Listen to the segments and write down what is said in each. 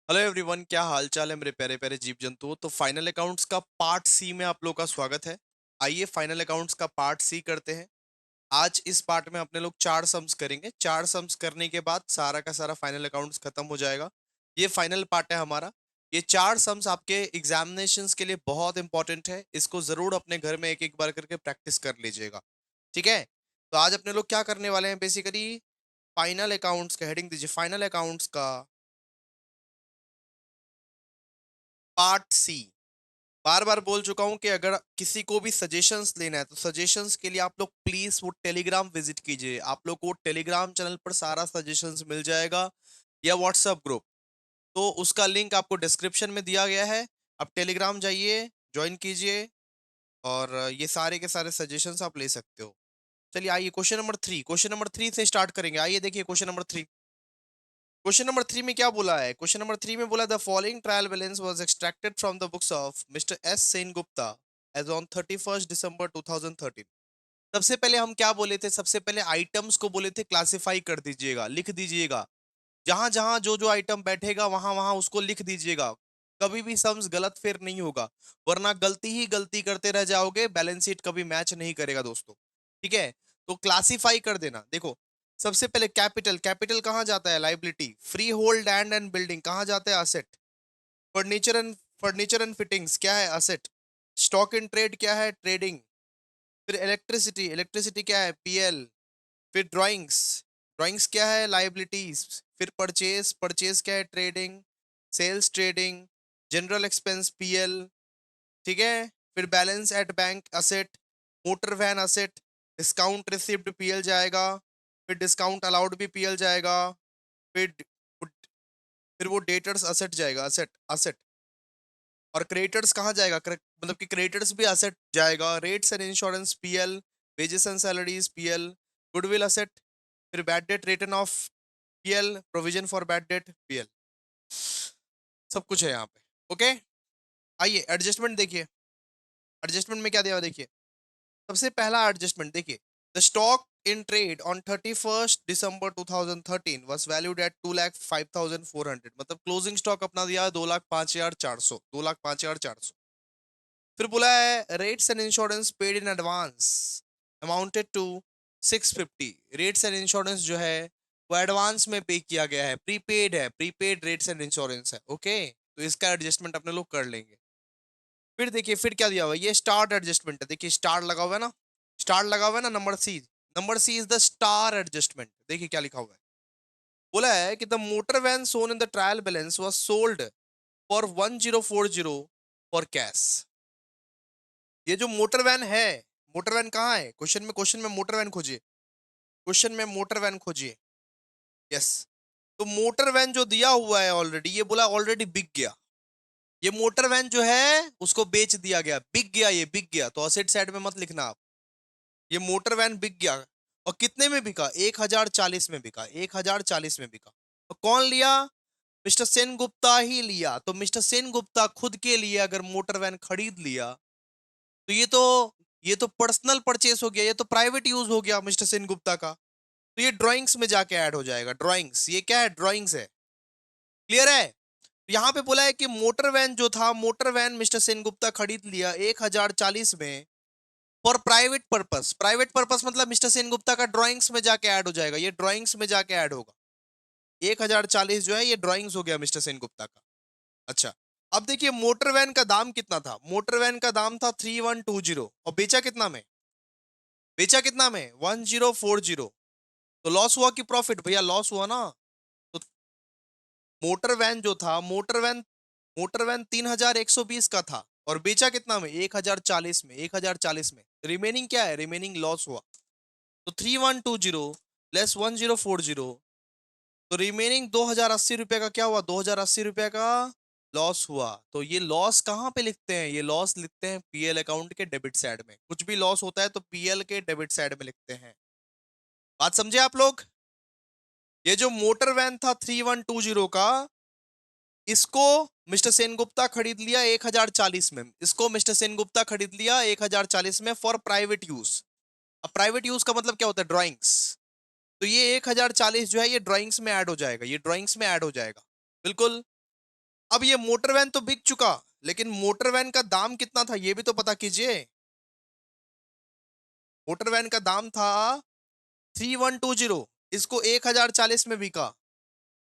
Hello everyone, क्या हाल चाल है मेरे प्यारे प्यारे जीव जंतुओं। तो फाइनल अकाउंट्स का पार्ट सी में आप लोग का स्वागत है। आइए फाइनल अकाउंट्स का पार्ट सी करते हैं। आज इस पार्ट में अपने लोग चार सम्स करेंगे। चार सम्स करने के बाद सारा का सारा फाइनल अकाउंट्स खत्म हो जाएगा। ये फाइनल पार्ट है हमारा। ये चार सम्स आपके एग्जामिनेशंस के लिए बहुत इंपॉर्टेंट है। इसको जरूर अपने घर में एक एक बार करके प्रैक्टिस कर लीजिएगा। ठीक है। तो आज अपने लोग क्या करने वाले हैं, बेसिकली फाइनल अकाउंट्स का हेडिंग दीजिए, फाइनल अकाउंट्स का पार्ट सी। बार बार बोल चुका हूं कि अगर किसी को भी सजेशंस लेना है तो सजेशंस के लिए आप लोग प्लीज वो टेलीग्राम विजिट कीजिए। आप लोग को टेलीग्राम चैनल पर सारा सजेशंस मिल जाएगा, या व्हाट्सएप ग्रुप। तो उसका लिंक आपको डिस्क्रिप्शन में दिया गया है। आप टेलीग्राम जाइए, ज्वाइन कीजिए, और ये सारे के सारे सजेशंस आप ले सकते हो। चलिए आइए क्वेश्चन नंबर 3 से स्टार्ट करेंगे। आइए देखिए क्वेश्चन नंबर 3। क्वेश्चन नंबर 3 में क्या बोला है? क्वेश्चन नंबर 3 में बोला the following trial balance was extracted from the books of Mr S Sen Gupta as on 31 दिसंबर 2013। सबसे पहले हम क्या बोले थे? सबसे पहले आइटम्स को बोले थे क्लासिफाई कर दीजिएगा, लिख दीजिएगा। जहां जहां जो जो आइटम बैठेगा वहां वहां उसको लिख दीजिएगा। कभी भी सम्स गलत फेर नहीं होगा, वरना गलती ही गलती करते रह जाओगे, बैलेंस शीट कभी मैच नहीं करेगा दोस्तों। ठीक है। तो क्लासिफाई कर देना। देखो, सबसे पहले कैपिटल, कैपिटल कहाँ जाता है? Liability. Free hold land and building कहाँ जाता है? असेट। फर्नीचर एंड फिटिंग्स क्या है? असेट। स्टॉक इन ट्रेड क्या है? ट्रेडिंग। फिर इलेक्ट्रिसिटी, इलेक्ट्रिसिटी क्या है? पीएल। फिर ड्राइंग्स, ड्राइंग्स क्या है? लाइबिलिटीज। फिर परचेज, परचेज क्या है? Trading. Sales, trading. General expense, PL. ठीक है। फिर balance at bank, asset. Motor van, asset. Discount receipt, PL जाएगा। फिर डिस्काउंट अलाउड भी पीएल जाएगा। फिर फिर वो डेटर्स असेट जाएगा, असेट असेट। और क्रेडिटर्स कहाँ जाएगा? मतलब कि क्रेडिटर्स भी असेट जाएगा। Rates and insurance, PL. Wages and salaries, PL. Goodwill, asset. फिर bad debt written off, PL. Provision for bad debt, PL. सब कुछ है यहाँ पे। ओके। आइए एडजस्टमेंट देखिए। एडजस्टमेंट में क्या दिया हुआ देखिए। सबसे पहला एडजस्टमेंट देखिए। The stock in trade on 31 दिसंबर 2013 वॉज वैल्यूड एट 2,05,400। मतलब क्लोजिंग स्टॉक अपना दिया 2,05,400, 2,05,400। फिर बोला है rates and insurance paid in advance amounted to 650। Rates and insurance जो है वो एडवांस में पे किया गया है, प्रीपेड है, प्रीपेड रेट्स एंड इंश्योरेंस है। ओके। तो इसका एडजस्टमेंट अपने लोग कर लेंगे। फिर देखिए फिर क्या दिया हुआ है, ये स्टार एडजस्टमेंट है। देखिए स्टार लगा हुआ है ना, स्टार लगा हुआ है ना, number C. Number C is the star adjustment. देखिए क्या लिखा हुआ है। बोला है कि the motor van shown in the trial balance was sold for 1040 for cash. ये जो मोटर वैन है, मोटर वैन कहाँ है? क्वेश्चन में मोटर वैन खोजिए। क्वेश्चन में मोटर वैन खोजिए। यस। तो मोटर वैन जो दिया हुआ है ऑलरेडी, ये बोला ऑलरेडी बिक गया। ये मोटर वैन जो है उसको बेच दिया गया, बिक गया, ये बिक गया। तो असेट साइड में मत लिखना आप। ये मोटर वैन बिक गया। और कितने में बिका? 1,040 में बिका, 1,040 में बिका। तो कौन लिया? मिस्टर सेन गुप्ता ही लिया। तो मिस्टर सेन गुप्ता खुद के लिए अगर मोटर वैन खरीद लिया तो ये तो पर्सनल परचेस हो गया, ये तो प्राइवेट यूज हो गया मिस्टर सेन गुप्ता का। तो ये ड्राइंग्स में जाके ऐड हो जाएगा। ड्राइंग्स, ये क्या है? ड्राइंग्स है। क्लियर है? यहाँ पे बोला है कि मोटर वैन जो था, motor van mister Sen Gupta खरीद लिया 1,040 में for private purpose. Private purpose मतलब मिस्टर सेन गुप्ता का ड्राइंग्स में जाके ऐड हो जाएगा, ये ड्राइंग्स में जाके ऐड होगा। 1,040 जो है ये ड्राइंग्स हो गया मिस्टर सेन गुप्ता का। अच्छा। अब देखिए मोटर वैन का दाम कितना था? मोटर वैन का दाम था 3,120, और बेचा कितना में? बेचा कितना में? 1,040। तो लॉस हुआ कि प्रॉफिट? भैया लॉस हुआ ना। तो मोटर वैन जो था, मोटर वैन 3,120 का था, और बेचा कितना में? 1,040 में, 1,040 में। रिमेनिंग क्या है? रिमेनिंग लॉस हुआ। तो 3,120 लेस 1,040, तो रिमेनिंग 2,080 रुपए का क्या हुआ? 2,080 रुपए का लॉस हुआ। तो ये लॉस कहाँ पे लिखते हैं? ये लॉस लिखते हैं पीएल अकाउंट के डेबिट साइड में। कुछ भी लॉस होता है तो पीएल के डेबिट साइड में लिखते हैं। बात समझे आप लोग? ये जो मोटर वैन था 3,120 का, इसको मिस्टर सेनगुप्ता खरीद लिया 1,040 में। इसको मिस्टर सेनगुप्ता खरीद लिया 1,040 में फॉर प्राइवेट यूज। अब प्राइवेट यूज का मतलब क्या होता है? ड्राइंग्स। तो ये 1,040 जो है ये ड्राइंग्स में ऐड हो जाएगा, ये ड्राइंग्स में ऐड हो जाएगा। बिल्कुल। अब ये मोटर वैन तो बिक चुका, लेकिन मोटर वैन का दाम कितना था ये भी तो पता कीजिए। मोटर वैन का दाम था 3120, इसको 1040 में बिका।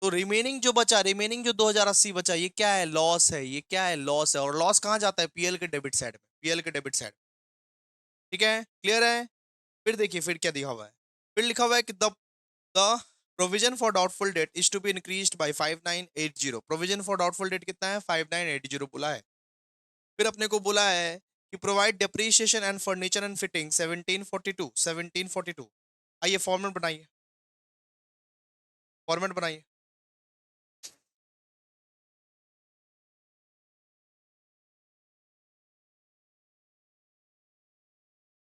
तो रिमेनिंग जो बचा, रिमेनिंग जो 2080 बचा, ये क्या है? लॉस है। ये क्या है? लॉस है। और लॉस कहाँ जाता है? पीएल के डेबिट साइड में, पीएल के डेबिट साइड। ठीक है, क्लियर है? फिर देखिए फिर क्या दिखा हुआ है। फिर लिखा हुआ है कि the provision for doubtful debt is to be increased by 5980। Provision for doubtful debt कितना है? 5980 बोला है। फिर अपने को बोला है कि provide depreciation and furniture and fitting 1742, 1742। आइए फॉर्मेट बनाइए, फॉर्मेट बनाइए।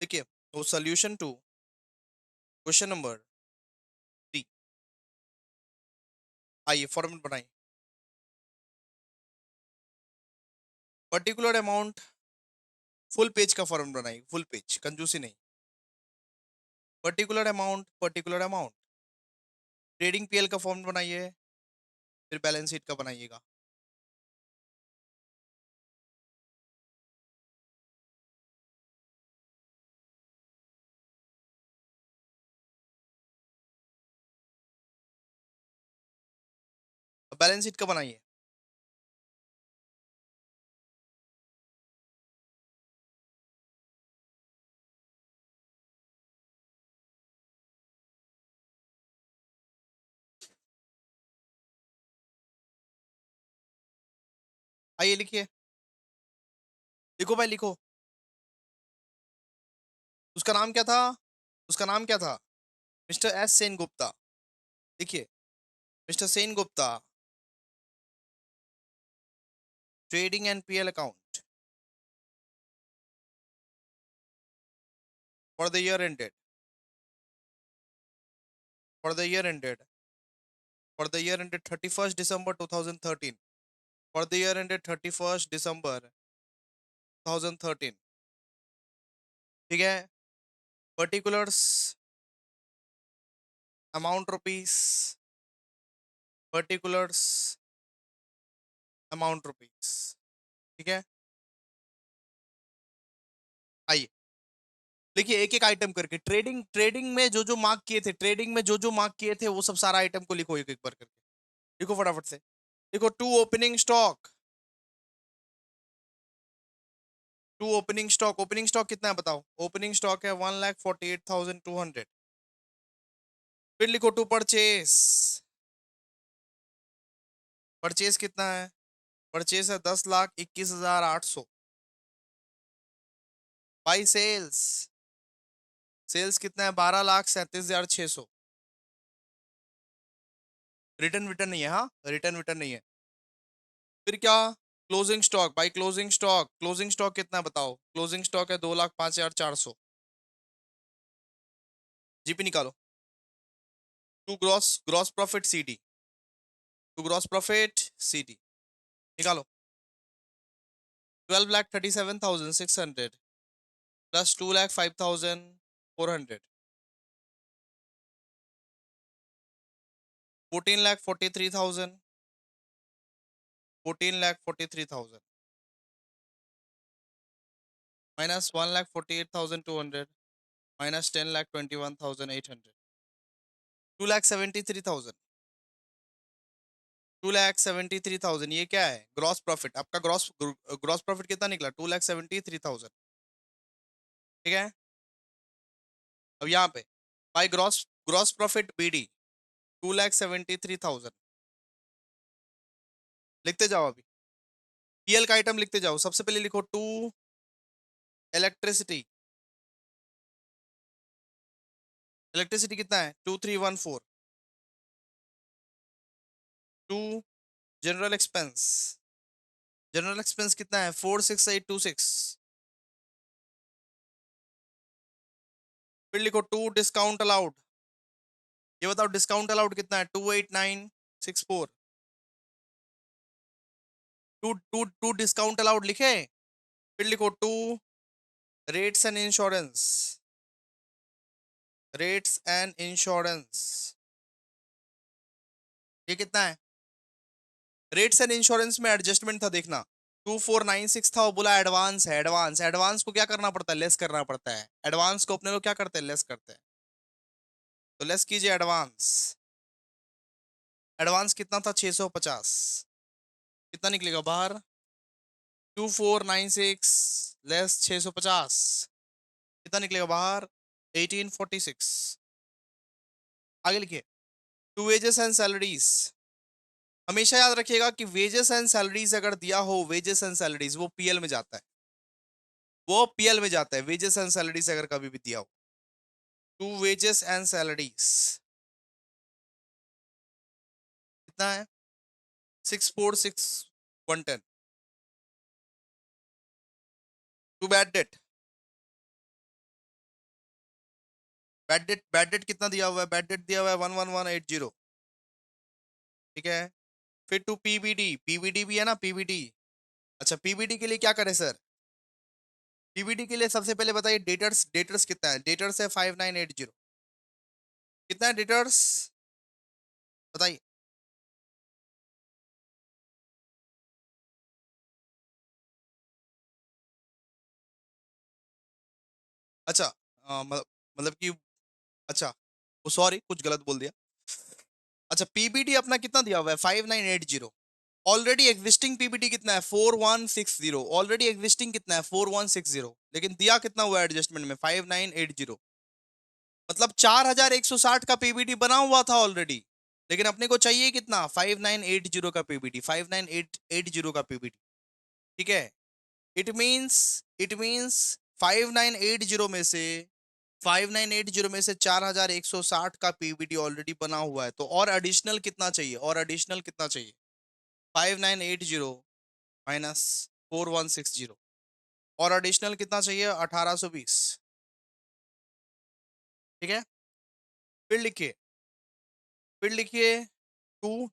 देखिए, वो सोल्यूशन टू क्वेश्चन नंबर 3। आइए फॉर्मेट बनाइए। पर्टिकुलर अमाउंट, फुल पेज का फॉर्मेट बनाइए, फुल पेज, कंजूसी नहीं। Particular amount, particular amount. Trading PL का फॉर्मेट बनाइए, फिर बैलेंस शीट का बनाइएगा। बैलेंस शीट का बनाइए। आइए लिखिए, लिखो भाई लिखो। उसका नाम क्या था? उसका नाम क्या था? Mister S Sen Gupta. देखिए, mister Sen Gupta, trading and PL account for the year ended, for the year ended, for the year ended 31st December 2013, for the year ended 31st December 2013। ठीक है, particulars amount rupees, particulars amount rupees. ठीक है, आइए देखिए एक एक item करके। Trading, trading में जो जो मार्क किए थे, ट्रेडिंग में जो जो मार्क किए थे वो सब सारा आइटम को लिखो एक एक बार करके। लिखो फटाफट से। देखो, to opening stock, to opening stock. Opening stock कितना है बताओ? ओपनिंग स्टॉक है 1,48,200। फिर लिखो टू परचेस। परचेस कितना है? परचेस है 10,21,800। बाई सेल्स, सेल्स कितना है? 12,37,600। रिटर्न विटर्न नहीं है, हाँ रिटर्न विटर्न नहीं है। फिर क्या? Closing stock, by closing stock. Closing stock कितना है बताओ? क्लोजिंग स्टॉक है 2,05,400। जीपी निकालो। To gross, gross profit CD, to gross profit CD निकालो। 12,37,600 प्लस 2,05,400, 14,43,000, 14,43,000 माइनस 1,48,200 माइनस 10,21,800, 2,73,000, 2,73,000। ये क्या है? Gross profit. आपका ग्रॉस, ग्रॉस प्रॉफिट कितना निकला? 2,73,000। ठीक है, अब यहाँ पे by gross, gross profit BD 2,73,000। लिखते जाओ अभी, पीएल का आइटम लिखते जाओ। सबसे पहले लिखो टू इलेक्ट्रिसिटी। इलेक्ट्रिसिटी कितना है? 2,314। To general expense, general expense कितना है? 4,68,26। फिर लिखो टू डिस्काउंट अलाउड। ये बताओ डिस्काउंट अलाउड कितना है? 2,89,64। To to to discount allowed लिखे। फिर लिखो to rates and insurance, rates and insurance. ये कितना है? रेट्स एंड इंश्योरेंस में एडजस्टमेंट था, देखना 2496 था, वो बोला एडवांस है। एडवांस एडवांस को क्या करना पड़ता है, लेस करना पड़ता है। एडवांस को अपने लोग क्या करते हैं, लेस करते हैं। तो लेस कीजिए एडवांस। एडवांस कितना था, 650। कितना निकलेगा बाहर, 2496 लेस 650, कितना निकलेगा बाहर, 1846। आगे लिखिए, टू वेजेस एंड सैलरीज। हमेशा याद रखिएगा कि वेजेस एंड सैलरीज अगर दिया हो, वेजेस एंड सैलरीज वो पीएल में जाता है, वो पीएल में जाता है। वेजेस एंड सैलरीज अगर कभी भी दिया हो, टू वेजेस एंड सैलरीज कितना है, 646,110। टू बैड डेट कितना दिया हुआ है, बैड डेट दिया हुआ है 11180। ठीक है। फिर टू पीबीडी, पीबीडी भी है ना, पीबीडी। अच्छा, पीबीडी के लिए क्या करें सर, पीबीडी के लिए सबसे पहले बताइए डेटर्स, डेटर्स कितना है, डेटर्स है 5980। कितना है डेटर्स, बताइए। अच्छा, मतलब कि, अच्छा, वो सॉरी कुछ गलत बोल दिया। अच्छा, पीबीडी अपना कितना दिया हुआ है, 5980। ऑलरेडी एग्जिस्टिंग पीबीडी कितना है, 4160। ऑलरेडी एग्जिस्टिंग कितना है, 4160, लेकिन दिया कितना हुआ एडजस्टमेंट में, 5980। मतलब 4160 का पीबीडी बना हुआ था ऑलरेडी, लेकिन अपने को चाहिए कितना, 5980 का पीबीडी, 5980 का पीबीडी। ठीक है। इट मीन्स 5980 में से, 5980 में से 4160 का पीबीडी ऑलरेडी बना हुआ है, तो और एडिशनल कितना चाहिए, और एडिशनल कितना चाहिए, 5980 माइनस 4160, और एडिशनल कितना चाहिए, 1820। ठीक है। फिर लिखिए, फिर लिखिए to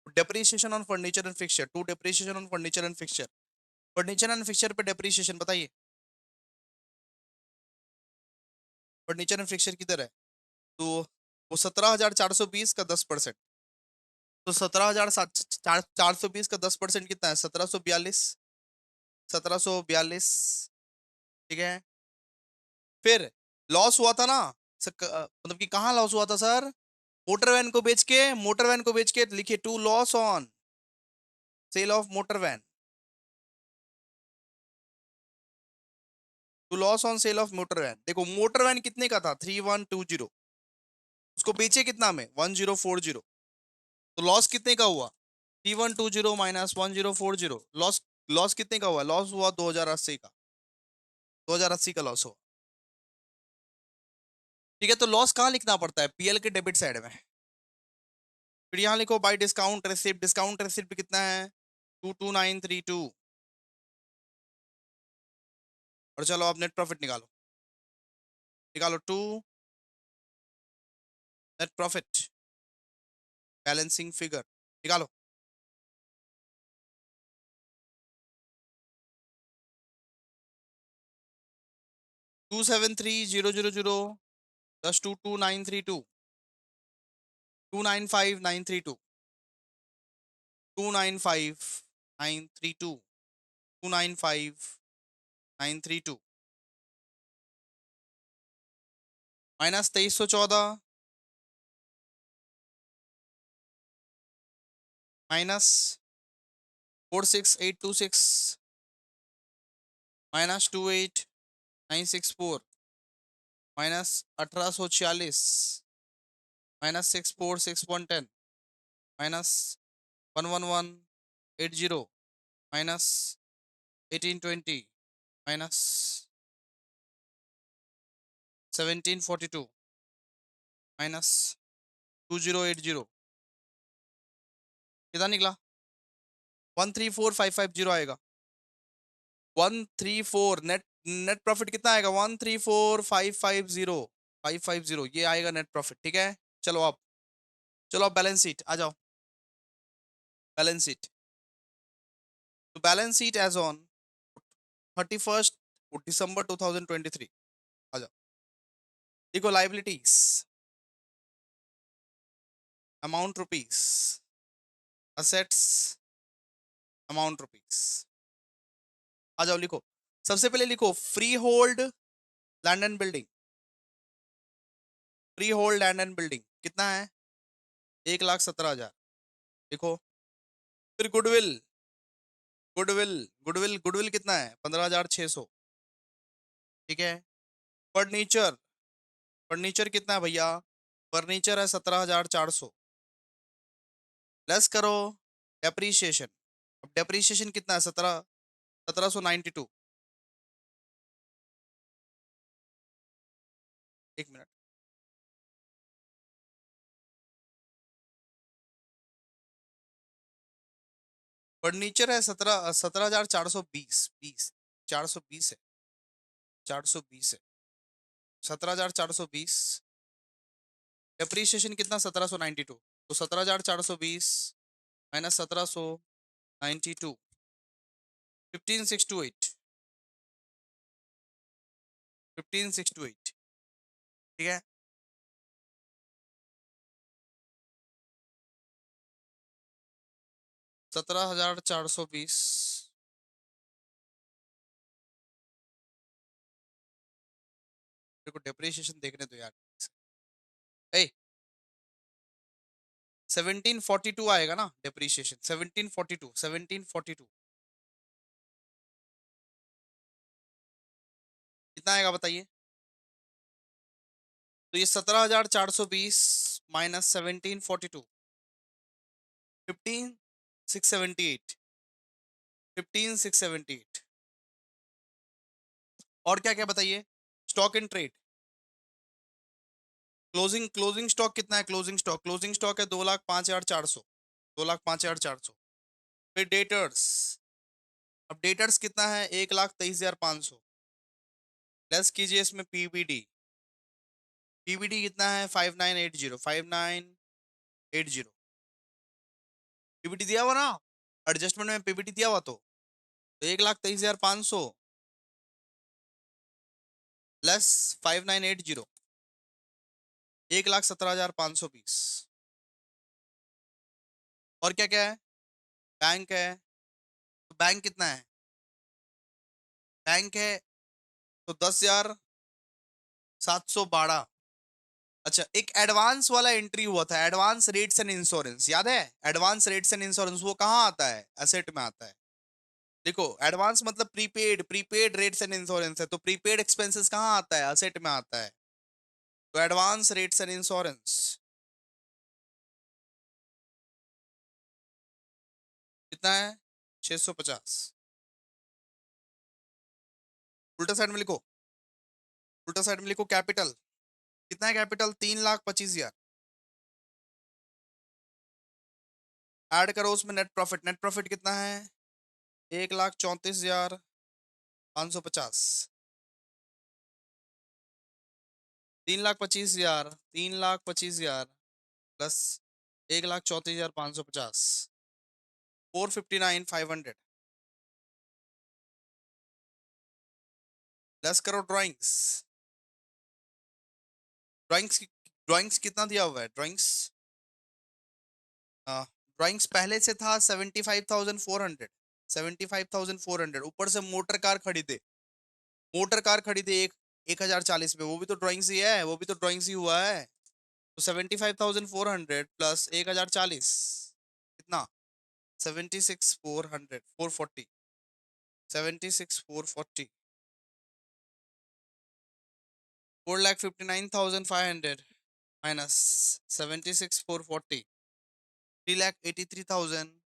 depreciation on furniture and fixture, to depreciation on furniture and fixture. Furniture and fixture पे डेप्रिसिएशन बताइए, फर्नीचर एंड फिक्सचर किधर है, तो वो 17,420 का 10%। तो 17,420 का 10% कितना है, 1742, 1742। ठीक है। फिर लॉस हुआ था ना, मतलब कि कहाँ लॉस हुआ था सर, मोटर वैन को बेच के, मोटर वैन को बेच के लिखिए to loss on sale of motor van, to loss on sale of motor van. देखो मोटर वैन कितने का था, 3120, उसको बेचे कितना में, 1040। तो लॉस कितने का हुआ, 3120 माइनस 1040, लॉस, लॉस कितने का हुआ, लॉस हुआ 2080 का, 2080 का लॉस हुआ। ठीक है। तो लॉस कहाँ लिखना पड़ता है, पीएल के डेबिट साइड में। फिर यहाँ लिखो by discount receipt, discount receipt कितना है, 22932। और चलो आप नेट प्रॉफिट निकालो, निकालो to net profit, balancing figure निकालो, 273,000 plus 22932, 295,932, 295,932, 295,932 minus 2314 minus 46826 minus 28964 minus 1846 minus 646,110 minus 11180 minus 1820 minus 1742 minus 2080, कितना निकला, 134550 आएगा, 134 नेट, नेट प्रॉफिट कितना आएगा, 134550, 550 ये आएगा नेट प्रॉफिट। ठीक है। चलो आप, चलो आप बैलेंस शीट आ जाओ, बैलेंस शीट। तो बैलेंस शीट एज ऑन 31 दिसंबर 2023 आ जाओ। देखो liabilities, amount rupees, assets amount rupees. आ जाओ लिखो, सबसे पहले लिखो freehold land and building. Freehold land and building कितना है? 1,17,000। लिखो। फिर गुडविल, गुडविल, गुडविल, गुडविल कितना है? 15,600। ठीक है। फर्नीचर, फर्नीचर कितना है भैया? फर्नीचर है 17,400। लेस करो डेप्रीशिएशन। अब डेप्रीशिएशन कितना है? 1792। एक मिनट। फर्नीचर है 17,420। 420 है। 420 है। 17,420। डेप्रीशिएशन कितना? 1792। तो 17,420 माइनस 1792, 15,628। 15,628। ठीक है। 17,420। देखो डेप्रिसिएशन देखने दो यार। ए 1742 आएगा ना डेप्रिसिएशन? 1742, 1742 कितना आएगा बताइए? तो ये 17,420 माइनस 1742, 15,678। 15,678। और क्या क्या बताइए? Stock in trade. Closing, closing stock कितना है? क्लोजिंग स्टॉक, क्लोजिंग स्टॉक है 2,05,400। 2,05,400। फिर डेटर्स। अब डेटर्स कितना है? 1,23,500। लेस कीजिए इसमें पीबीडी। पीबीडी कितना है? 5,980। 5,980 पीबीडी दिया हुआ ना, एडजस्टमेंट में पीबीडी दिया हुआ। तो 1,23,500 लेस 5,980, 1,17,520। और क्या क्या है? बैंक है। तो बैंक कितना है? बैंक है तो 10,712। अच्छा, एक एडवांस वाला एंट्री हुआ था, एडवांस रेट्स एंड इंश्योरेंस, याद है? एडवांस रेट्स एंड इंश्योरेंस वो कहाँ आता है? एसेट में आता है। देखो एडवांस मतलब prepaid, prepaid rates and insurance है, तो प्रीपेड एक्सपेंसेस कहाँ आता है? एसेट में आता है। तो एडवांस रेट्स एंड इंश्योरेंस कितना है? 650। उल्टा साइड में लिखो, उल्टा साइड में लिखो कैपिटल। कितना है कैपिटल? 3,25,000। ऐड करो उसमें नेट प्रॉफिट। नेट प्रॉफिट कितना है? 1,34,550। 3,25,000, 3,25,000 प्लस 1,34,550, 459,500। लेस करो ड्राइंग्स। ड्राइंग्स, ड्राइंग्स कितना दिया हुआ है? ड्राइंग्स, ड्राइंग्स पहले से था 75,400। 75,400 ऊपर से मोटर कार खरीदे। मोटर कार खरीदे 1,040 में, वो भी तो ड्राइंग्स ही है, वो भी तो ड्राइंग्स ही हुआ है। तो 75,400 प्लस 1,040 कितना? 76,400, 440। 76,440, 4,59,500 माइनस 76,440, 3,83,000।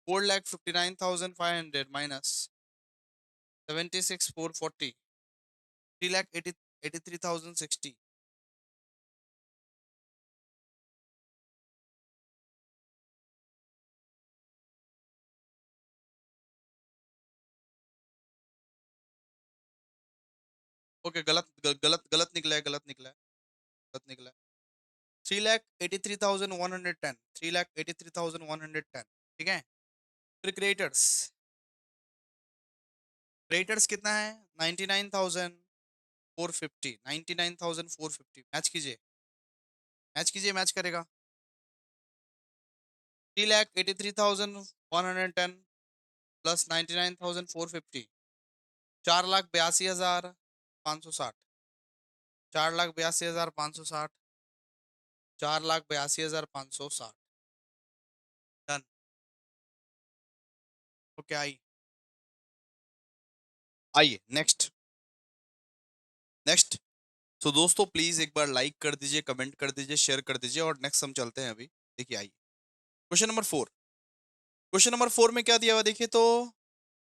4,59,500 माइनस 76,440, 3,83,060। ओके, गलत निकला है, गलत निकला है, गलत निकला है। 3,83,110, 3,83,110। ठीक है। फिर क्रिएटर्स, क्रेडिटर्स कितना है? 99,450, 99,450। मैच करेगा। 3,83,110 प्लस 99,450, 4,82,560, 4,82,560, 4,82,560। डन। ओके, आइए नेक्स्ट। नेक्स्ट। तो दोस्तों प्लीज एक बार लाइक कर दीजिए, कमेंट कर दीजिए, शेयर कर दीजिए, और नेक्स्ट हम चलते हैं अभी। देखिए आइए, क्वेश्चन नंबर 4। क्वेश्चन नंबर 4 में क्या दिया हुआ देखिए तो,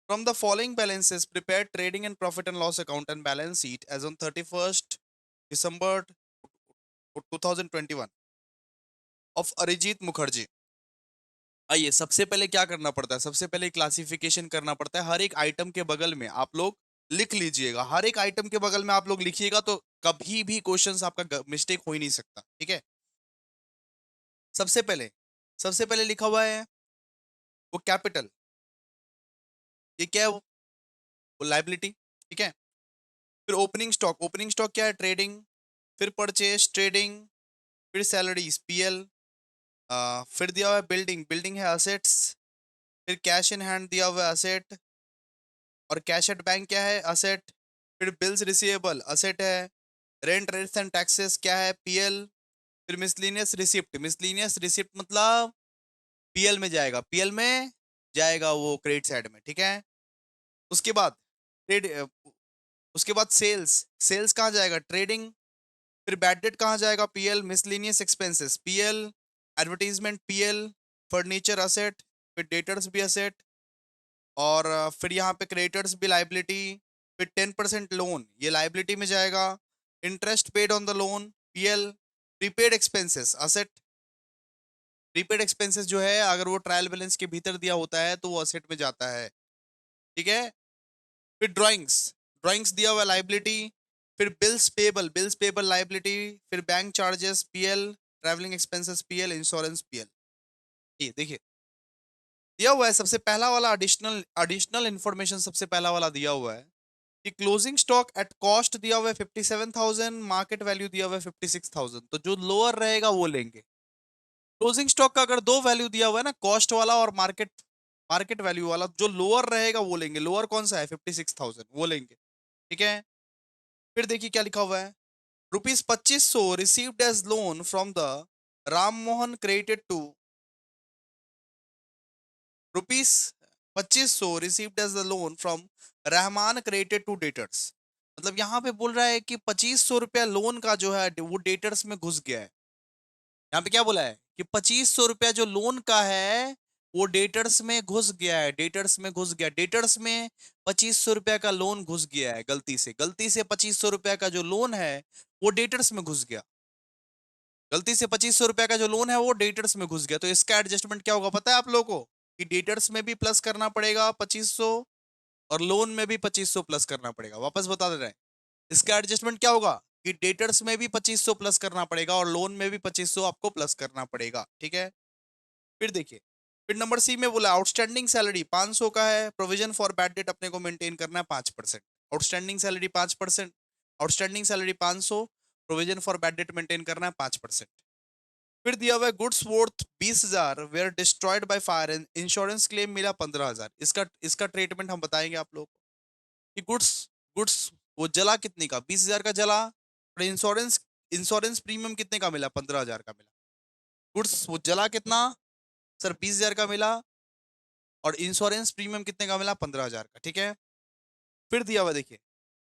from the following balances prepare trading and profit and loss account and balance sheet as on 31st December 2021 of Arijit Mukherjee. आइए, सबसे पहले क्या करना पड़ता है? सबसे पहले क्लासिफिकेशन करना पड़ता है। हर एक आइटम के बगल में आप लोग लिख लीजिएगा, हर एक आइटम के बगल में आप लोग लिखिएगा, तो कभी भी क्वेश्चंस आपका मिस्टेक हो ही नहीं सकता, ठीक है। सबसे पहले सबसे पहले लिखा हुआ है वो कैपिटल। ये क्या है? वो लाइबिलिटी, ठीक है। फिर ओपनिंग स्टॉक क्या है? ट्रेडिंग। फिर परचेज, ट्रेडिंग। फिर सैलरीज, पीएल। फिर दिया हुआ है बिल्डिंग, बिल्डिंग है असेट्स। फिर कैश इन हैंड दिया हुआ है असेट, और कैश एट बैंक क्या है? असेट। फिर बिल्स रिसीवेबल असेट है। रेंट, रेट्स एंड टैक्सेस क्या है? पीएल। फिर मिसलिनियस रिसिप्ट मतलब पीएल में जाएगा, पीएल में जाएगा वो क्रेडिट साइड में, ठीक है। उसके बाद ट्रेड, उसके बाद सेल्स, सेल्स कहाँ जाएगा? ट्रेडिंग। फिर बैड डेट कहाँ जाएगा? PL. Miscellaneous expenses PL. Advertisement PL. Furniture asset. फिर डेटर्स भी असेट। और फिर यहाँ पे क्रेडिटर्स भी लाइबिलिटी। फिर 10% लोन, ये लाइबिलिटी में जाएगा। Interest paid on the loan, PL. Prepaid expenses asset. Prepaid expenses जो है, अगर वो ट्रायल बैलेंस के भीतर दिया होता है तो वो असेट में जाता है, ठीक है। फिर ड्राइंग्स, ड्राइंग्स दिया हुआ लाइबिलिटी। फिर बिल्स पेबल लाइबिलिटी। फिर bank charges PL. Travelling expenses PL. Insurance PL. ये देखिए दिया हुआ है सबसे पहला वाला एडिशनल एडिशनल इन्फॉर्मेशन, सबसे पहला वाला दिया हुआ है कि क्लोजिंग स्टॉक एट कॉस्ट दिया हुआ है 57,000, मार्केट वैल्यू दिया हुआ है 56,000, तो जो लोअर रहेगा वो लेंगे। क्लोजिंग स्टॉक का अगर दो वैल्यू दिया हुआ है ना, कॉस्ट वाला और मार्केट मार्केट वैल्यू वाला, जो लोअर रहेगा वो लेंगे। लोअर कौन सा है? 56,000, वो लेंगे, ठीक है। फिर देखिए क्या लिखा हुआ है, ₹2500 received as loan from the Ram Mohan credited to ₹2500 received as the loan from Rahman credited to debtors. मतलब यहाँ पे बोल रहा है कि 2500 रुपया लोन का जो है वो डेटर्स में घुस गया है। यहाँ पे क्या बोला है कि 2500 रुपया जो लोन का है वो डेटर्स में घुस गया है, डेटर्स में घुस गया, डेटर्स में 2500 रुपया का लोन घुस गया है। गलती से 2500 रुपया का जो लोन है वो डेटर्स में घुस गया। गलती से 2500 रुपया का जो लोन है वो डेटर्स में घुस गया, तो इसका एडजस्टमेंट क्या होगा पता है आप लोगों को? कि डेटर्स में भी प्लस करना पड़ेगा 2500, और लोन में भी 2500 प्लस करना पड़ेगा। वापस बता दे रहे हैं, इसका एडजस्टमेंट क्या होगा कि डेटर्स में भी 2500 प्लस करना पड़ेगा और लोन में भी 2500 आपको प्लस करना पड़ेगा, ठीक है। फिर देखिए, फिर नंबर सी में बोला आउटस्टैंडिंग सैलरी 500 का है, प्रोविजन फॉर बैड डेट अपने को मेंटेन करना है 5%। Outstanding salary 5%, outstanding salary 500, provision for bad debt maintain करना है 5%। फिर दिया हुआ है goods worth 20,000 were destroyed by fire, insurance claim मिला 15,000। इसका इसका ट्रीटमेंट हम बताएंगे आप लोग कि गुड्स गुड्स वो जला कितने का? 20,000 का जला, और इंश्योरेंस इंश्योरेंस प्रीमियम कितने का मिला? 15,000 का मिला। गुड्स वो जला कितना? सर 20,000 का मिला, और इंश्योरेंस प्रीमियम कितने का मिला? 15,000 का, ठीक है। फिर दिया हुआ देखिए,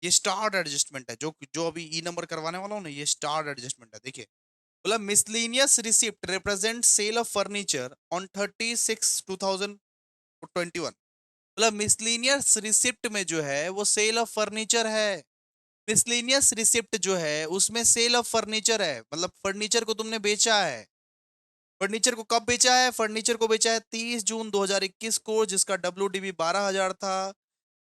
ये स्टार्ट एडजस्टमेंट है, जो जो अभी ई नंबर करवाने वाला हूँ ना, ये स्टार्ट एडजस्टमेंट है। देखिए बोला miscellaneous receipt represent sale of furniture on 30/6/2021। मतलब मिसलेनियस रिसिप्ट में जो है वो सेल ऑफ फर्नीचर है। मिसलेनियस रिसिप्ट जो है उसमें सेल ऑफ फर्नीचर है, मतलब फर्नीचर को तुमने बेचा है। फर्नीचर को कब बेचा है? फर्नीचर को बेचा है 30 जून 2021 को, जिसका WDV 12,000 था।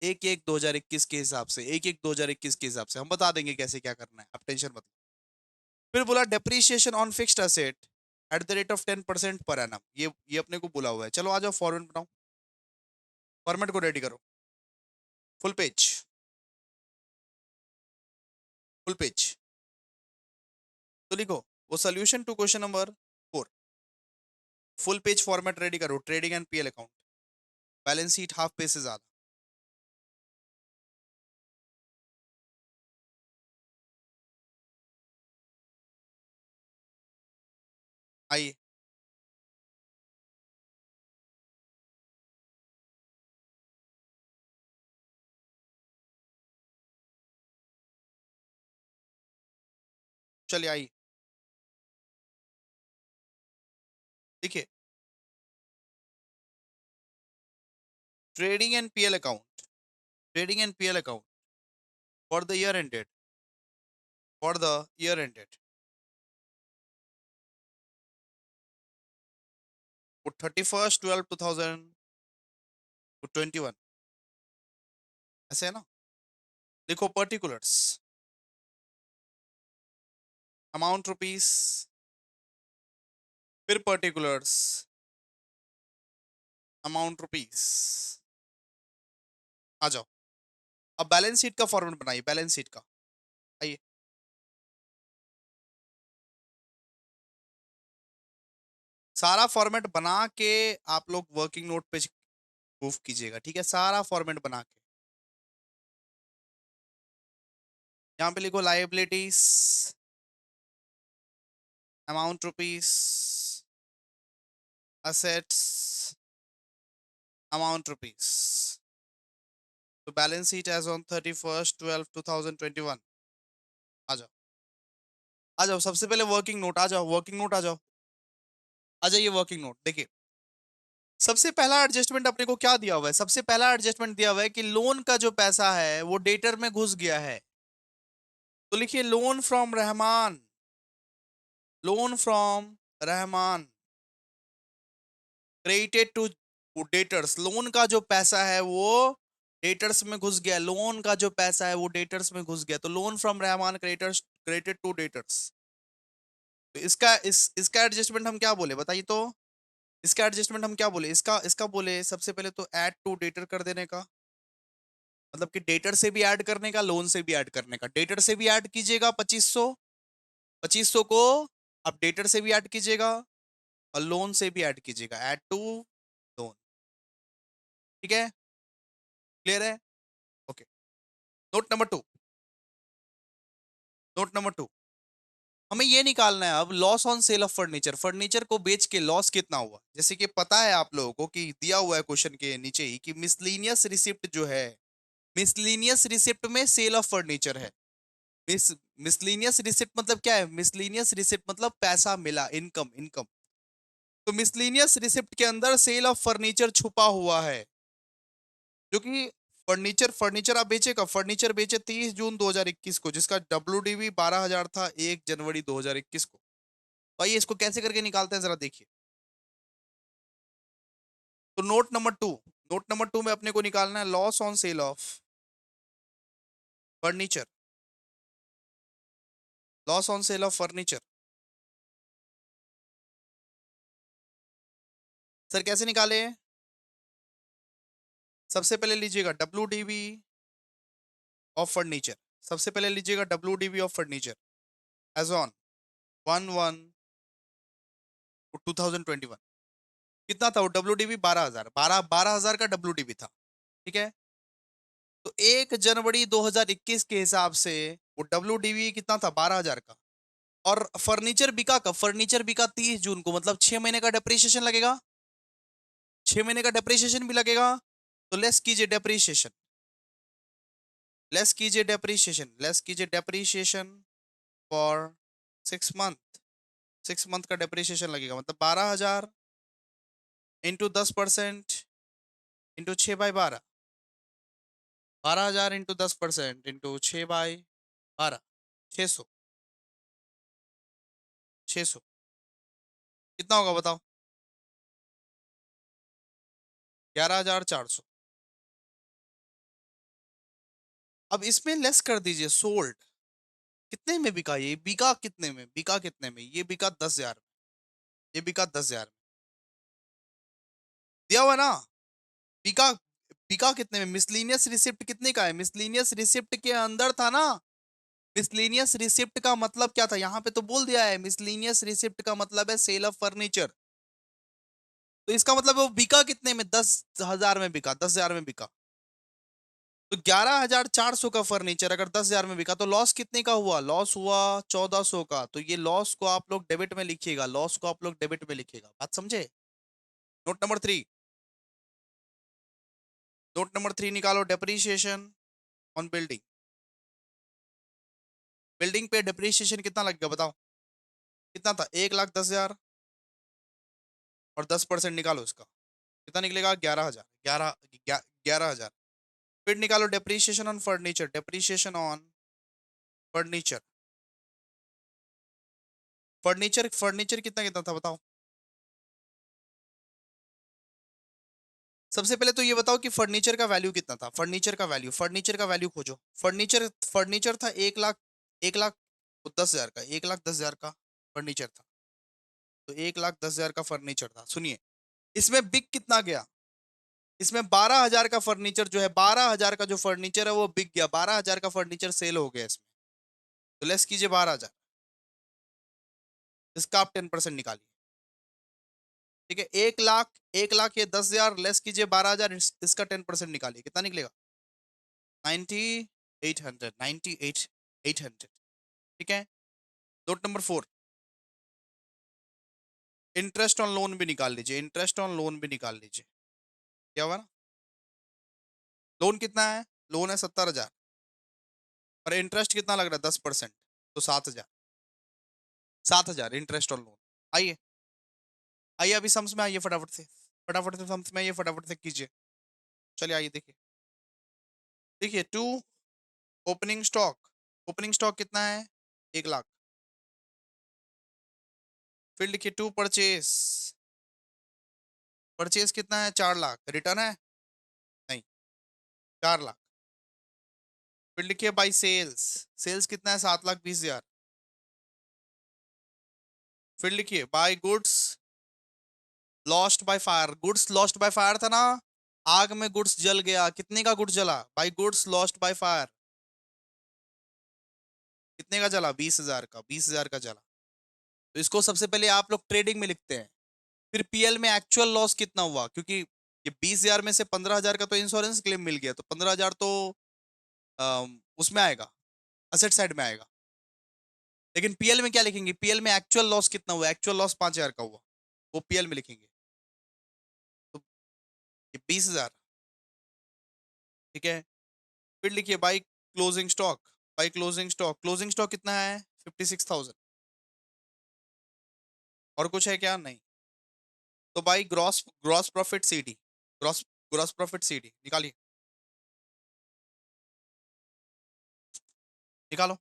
1/1/2021 के हिसाब से, 1/1/2021 के हिसाब से हम बता देंगे कैसे क्या करना है, आप टेंशन मत। फिर बोला depreciation on fixed asset eight the rate of 10% per annum, ये अपने को बोला हुआ है। चलो आ जाओ, फॉर्मेट बनाओ, फॉर्मेट को रेडी करो। Full page, full page. तो लिखो वो solution to question number 4। Full page format ready करो, trading and PL account, balance sheet half page से ज्यादा। आइए, चलिए आइए, देखिए trading and PL account, trading and PL account for the year ended, for the year ended वो 31/12/2021, ऐसे है ना। देखो पर्टिकुलर्स, अमाउंट रुपीस, फिर पर्टिकुलर्स, अमाउंट रुपीस। आ जाओ, अब बैलेंस शीट का फॉर्मेट बनाइए, बैलेंस शीट का। आइए, सारा फॉर्मेट बना के आप लोग वर्किंग नोट पे मूव कीजिएगा, ठीक है, सारा फॉर्मेट बना के। यहाँ पे लिखो liabilities, amount rupees, assets, amount rupees. तो बैलेंस शीट एज ऑन 31/12/2021। आ जाओ, आ जाओ, सबसे पहले वर्किंग नोट आ जाओ, वर्किंग नोट आ जाओ, आ जाइए वर्किंग नोट। देखिए सबसे पहला एडजस्टमेंट अपने को क्या दिया हुआ है, सबसे पहला एडजस्टमेंट दिया हुआ है कि लोन का जो पैसा है वो डेटर में घुस गया है। तो लिखिए loan from Rahman, loan from Rahman credited to debtors. Loan का जो पैसा है वो डेटर्स में घुस गया, लोन का जो पैसा है वो डेटर्स में घुस गया। तो loan from Rahman creditors, credited to debtors. तो इसका एडजस्टमेंट हम क्या बोले बताइए तो, इसका एडजस्टमेंट हम क्या बोले, इसका इसका बोले सबसे पहले तो ऐड टू डेटर कर देने का, मतलब कि डेटर से भी ऐड करने का, लोन से भी ऐड करने का। डेटर से भी ऐड कीजिएगा 2500, 2500 को आप डेटर से भी ऐड कीजिएगा और लोन से भी ऐड कीजिएगा, ऐड टू लोन। ठीक है, क्लियर है, okay. Note number 2, note number 2, हमें ये निकालना है अब loss on sale of furniture. Furniture को बेच के लॉस कितना हुआ। जैसे कि पता है आप लोगों को कि दिया हुआ है क्वेश्चन के नीचे ही कि मिसलीनियस रिसिप्ट जो है, मिसलीनियस रिसिप्ट में सेल ऑफ फर्नीचर है। मिसलीनियस रिसिप्ट मतलब क्या है, मिसलीनियस रिसिप्ट मतलब पैसा मिला, इनकम, इनकम। तो मिसलीनियस रिसिप्ट के अंदर सेल ऑफ फर्नीचर छुपा हुआ है, जो कि फर्नीचर, फर्नीचर आप बेचे कब, फर्नीचर बेचे 30 जून 2021 को, जिसका WDV 12,000 था 1 जनवरी 2021 को। तो आइए इसको कैसे करके निकालते हैं जरा देखिए। तो नोट नंबर 2, नोट नंबर 2 में अपने को निकालना है loss on sale of furniture, loss on sale of furniture. Sir कैसे निकाले, सबसे पहले लीजिएगा WDV ऑफ फर्नीचर, सबसे पहले लीजिएगा WDV of furniture as on 1/1/2021। कितना था वो WDV, 12,000, 12,000 का WDV था, ठीक है। तो 1 जनवरी 2021 के हिसाब से वो WDV कितना था, 12,000 का। और फर्नीचर बिका कब, फर्नीचर बिका 30 जून को, मतलब 6 महीने का डेप्रिसिएशन लगेगा, 6 महीने का डेप्रिसिएशन भी लगेगा। तो लेस कीजिए डेप्रिसिएशन, लेस कीजिए डेप्रिसिएशन, लेस कीजिए डेप्रिसिएशन फॉर 6 मंथ, 6 मंथ का डेप्रिसिएशन लगेगा, मतलब 12,000 इंटू 10% इंटू 6/12, 12,000 इंटू 10% इंटू 6/12, 600, 600 कितना होगा बताओ, 11,400। अब इसमें लेस कर दीजिए सोल्ड, कितने में बिका ये, बिका कितने में, बिका कितने में, ये बिका 10,000, ये बिका 10,000 दिया हुआ ना, बिका, बिका कितने में? मिसलीनियस रिसिप्ट कितने का है? मिसलीनियस रिसिप्ट के अंदर था ना। मिसलीनियस रिसिप्ट का मतलब क्या था? यहाँ पे तो बोल दिया है, मिसलीनियस रिसिप्ट का मतलब है सेल ऑफ फर्नीचर। तो इसका मतलब वो बिका कितने में? 10,000 में बिका, 10,000 में बिका। तो 11,400 का फर्नीचर अगर 10,000 में बिका तो लॉस कितने का हुआ? लॉस हुआ 1,400 का। तो ये लॉस को आप लोग डेबिट में लिखिएगा, लॉस को आप लोग डेबिट में लिखिएगा। बात समझे? नोट नंबर 3, नोट नंबर 3 निकालो, डेप्रीशिएशन ऑन बिल्डिंग। बिल्डिंग पे डेप्रीशिएशन कितना लगेगा बताओ? कितना था? 1,10,000 और 10% निकालो इसका, कितना निकलेगा? 11,000। 11,000। फिर निकालो depreciation on furniture, depreciation on furniture. Furniture furniture कितना कितना था बताओ? सबसे पहले तो ये बताओ कि फर्नीचर का वैल्यू कितना था? फर्नीचर का वैल्यू खोजो। फर्नीचर फर्नीचर था 1,00,000, 1,10,000 का, 1,10,000 का फर्नीचर था। तो 1,10,000 का फर्नीचर था। सुनिए, इसमें बिक कितना गया? इसमें 12,000 का फर्नीचर जो है, 12,000 का जो फर्नीचर है वो बिक गया, 12,000 का फर्नीचर सेल हो गया इसमें। तो लेस कीजिए 12,000, इसका आप 10% निकालिए। ठीक है, 1,00,000, 1,00,000 ये 10,000 लेस कीजिए 12,000, इसका 10% निकालिए, कितना निकलेगा? 98,800, 98,800। ठीक है। Note number 4, interest on loan भी निकाल लीजिए, इंटरेस्ट ऑन लोन भी निकाल लीजिए। क्या हुआ ना? लोन कितना है? लोन है 70,000 और इंटरेस्ट कितना लग रहा है? 10%। तो 7,000, 7,000 इंटरेस्ट ऑन लोन। आइए, आइए अभी सम्स में आइए, फटाफट से, फटाफट से सम्स में आइए, फटाफट से कीजिए। चलिए आइए, देखिए, देखिए, to opening stock, opening stock कितना है? 1,00,000। फिर लिखिए टू परचेस, परचेस कितना है? 4,00,000। रिटर्न है? नहीं, 4,00,000। फिर लिखिए बाई सेल्स, सेल्स कितना है? 7,20,000। फिर लिखिए by goods lost by fire, goods lost by fire था ना, आग में गुड्स जल गया, कितने का गुड्स जला? By goods lost by fire, कितने का जला? 20,000 का, 20,000 का जला। तो इसको सबसे पहले आप लोग ट्रेडिंग में लिखते हैं। फिर पीएल में एक्चुअल लॉस कितना हुआ, क्योंकि ये 20,000 में से 15,000 का तो इंश्योरेंस क्लेम मिल गया, तो 15,000 तो उसमें आएगा, असेट साइड में आएगा। लेकिन पीएल में क्या लिखेंगे? पीएल में एक्चुअल लॉस कितना हुआ? एक्चुअल लॉस 5,000 का हुआ, वो पीएल में लिखेंगे। तो ये 20,000। ठीक है। फिर लिखिए by closing stock, by closing stock, closing stock कितना है? 56,000। और कुछ है क्या? नहीं। तो by gross, gross profit CD, gross, gross profit CD निकालिए, निकालो।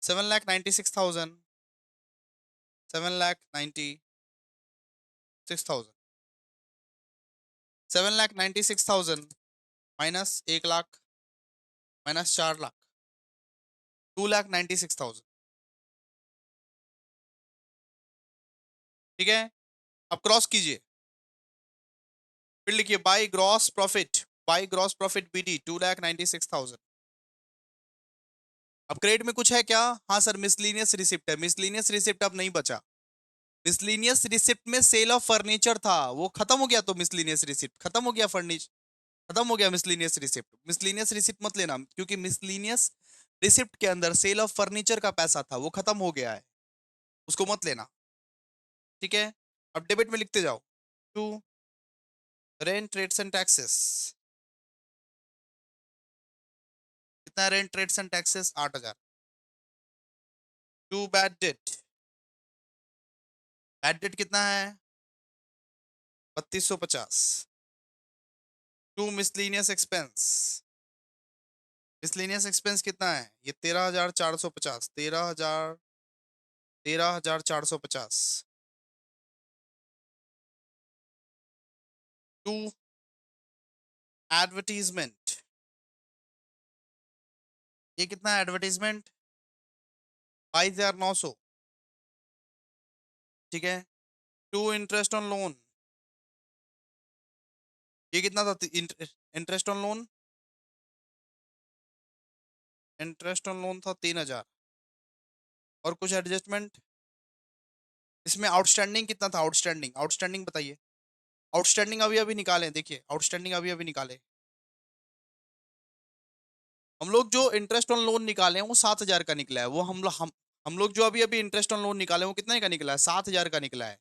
7,96,000, 7,96,000, 7,96,000 माइनस 1,00,000 माइनस 4,00,000, 2,96,000। ठीक है। अब क्रॉस कीजिए, फिर लिखिए by gross profit, by gross profit BD 2,96,000। अब क्रेडिट में कुछ है क्या? हाँ सर, मिसलीनियस रिसिप्ट है, मिसलीनियस रिसिप्ट अब नहीं बचा। मिसलीनियस रिसिप्ट में सेल ऑफ फर्नीचर था, वो खत्म हो गया, तो मिसलीनियस रिसिप्ट खत्म हो गया, फर्नीचर खत्म हो गया। मिसलीनियस रिसिप्ट, मिसलीनियस रिसिप्ट मत लेना, क्योंकि मिसलीनियस रिसिप्ट के अंदर सेल ऑफ फर्नीचर का पैसा था, वो खत्म हो गया है, उसको मत लेना। ठीक है। अब डेबिट में लिखते जाओ, to rent rates and taxes, कितना rent rates and taxes? 8,000। To bad debt, bad debt कितना है? 3,250। To miscellaneous expense, miscellaneous expense कितना है? ये 13,450, 13,450। टू एडवर्टीजमेंट, ये कितना है एडवर्टीजमेंट? 22,900। ठीक है। टू इंटरेस्ट ऑन लोन, ये कितना था? Interest on loan, interest on loan था 3,000। और कुछ एडजस्टमेंट? इसमें आउटस्टैंडिंग कितना था? आउटस्टैंडिंग, आउटस्टैंडिंग बताइए। आउटस्टैंडिंग अभी अभी निकालें, देखिए आउटस्टैंडिंग अभी अभी निकाले। हम लोग जो इंटरेस्ट ऑन लोन निकाले हैं वो 7,000 का निकला है। वो हम लोग जो अभी अभी इंटरेस्ट ऑन लोन निकाले हैं वो कितने का निकला है? 7,000 का निकला है।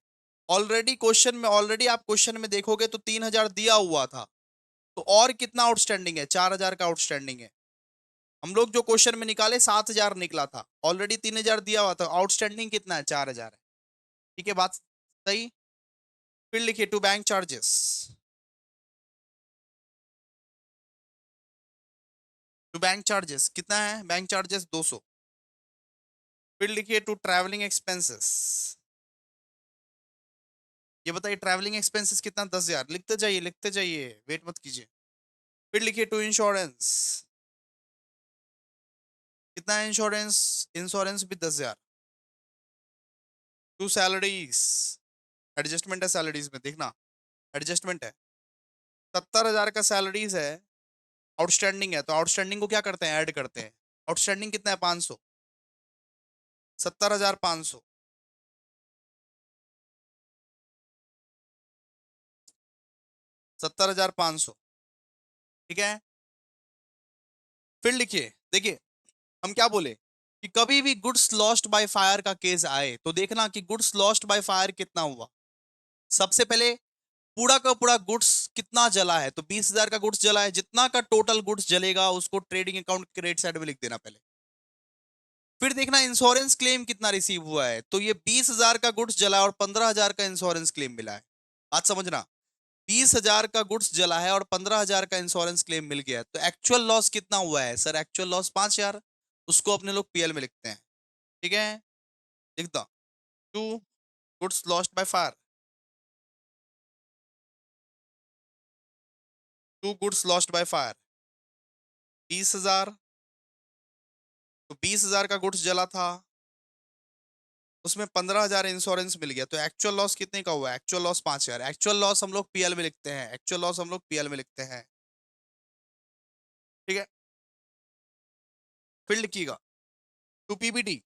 ऑलरेडी क्वेश्चन में, ऑलरेडी आप क्वेश्चन में देखोगे तो 3,000 दिया हुआ था। तो और कितना आउटस्टैंडिंग है? 4,000 का आउटस्टैंडिंग है। हम लोग जो क्वेश्चन में निकाले 7,000 निकला था, ऑलरेडी 3,000 दिया हुआ था, आउटस्टैंडिंग कितना है? 4,000 है। ठीक है, बात सही। फिर लिखिए to bank charges, to bank charges कितना है? Bank charges 200। फिर लिखिए टू ट्रैवलिंग एक्सपेंसेस, ये बताइए ट्रैवलिंग एक्सपेंसेस कितना? 10,000। लिखते जाइए लिखते जाइए, वेट मत कीजिए। फिर लिखिए टू इंश्योरेंस, कितना है इंश्योरेंस? इंश्योरेंस भी 10,000। टू सैलरीज, एडजस्टमेंट है सैलरीज में, देखना एडजस्टमेंट है। 70,000 का सैलरीज है, आउटस्टैंडिंग है, तो आउटस्टैंडिंग को क्या करते हैं? ऐड करते हैं। आउटस्टैंडिंग कितना है? 500। 70,500, 70,500। ठीक है। फिर लिखिए, देखिए हम क्या बोले कि कभी भी गुड्स लॉस्ट बाय फायर का केस आए तो देखना कि गुड्स लॉस्ट बाय फायर कितना हुआ। सबसे पहले पूरा का पूरा गुड्स कितना जला है, तो 20,000 का गुड्स जला है, जितना का टोटल गुड्स जलेगा उसको ट्रेडिंग अकाउंट के रेट साइड में लिख देना पहले। फिर देखना इंश्योरेंस क्लेम कितना रिसीव हुआ है, तो ये 20,000 का गुड्स जला है और 15,000 का इंश्योरेंस क्लेम मिला है। बात समझना, 20,000 का गुड्स जला है और 15,000 का इंश्योरेंस क्लेम मिल गया है, तो एक्चुअल लॉस कितना हुआ है? Sir actual loss 5,000। उसको अपने लोग पीएल में लिखते हैं। ठीक है, लिख दो to goods lost by fire, to goods lost by fire 20,000। तो 20,000 का गुड्स जला था, उसमें 15,000 इंश्योरेंस मिल गया, तो एक्चुअल लॉस कितने का हुआ? Actual loss 5,000। एक्चुअल लॉस हम लोग पीएल में लिखते हैं, एक्चुअल लॉस हम लोग पीएल में लिखते हैं। ठीक है, फिर लिखिएगा to PBD,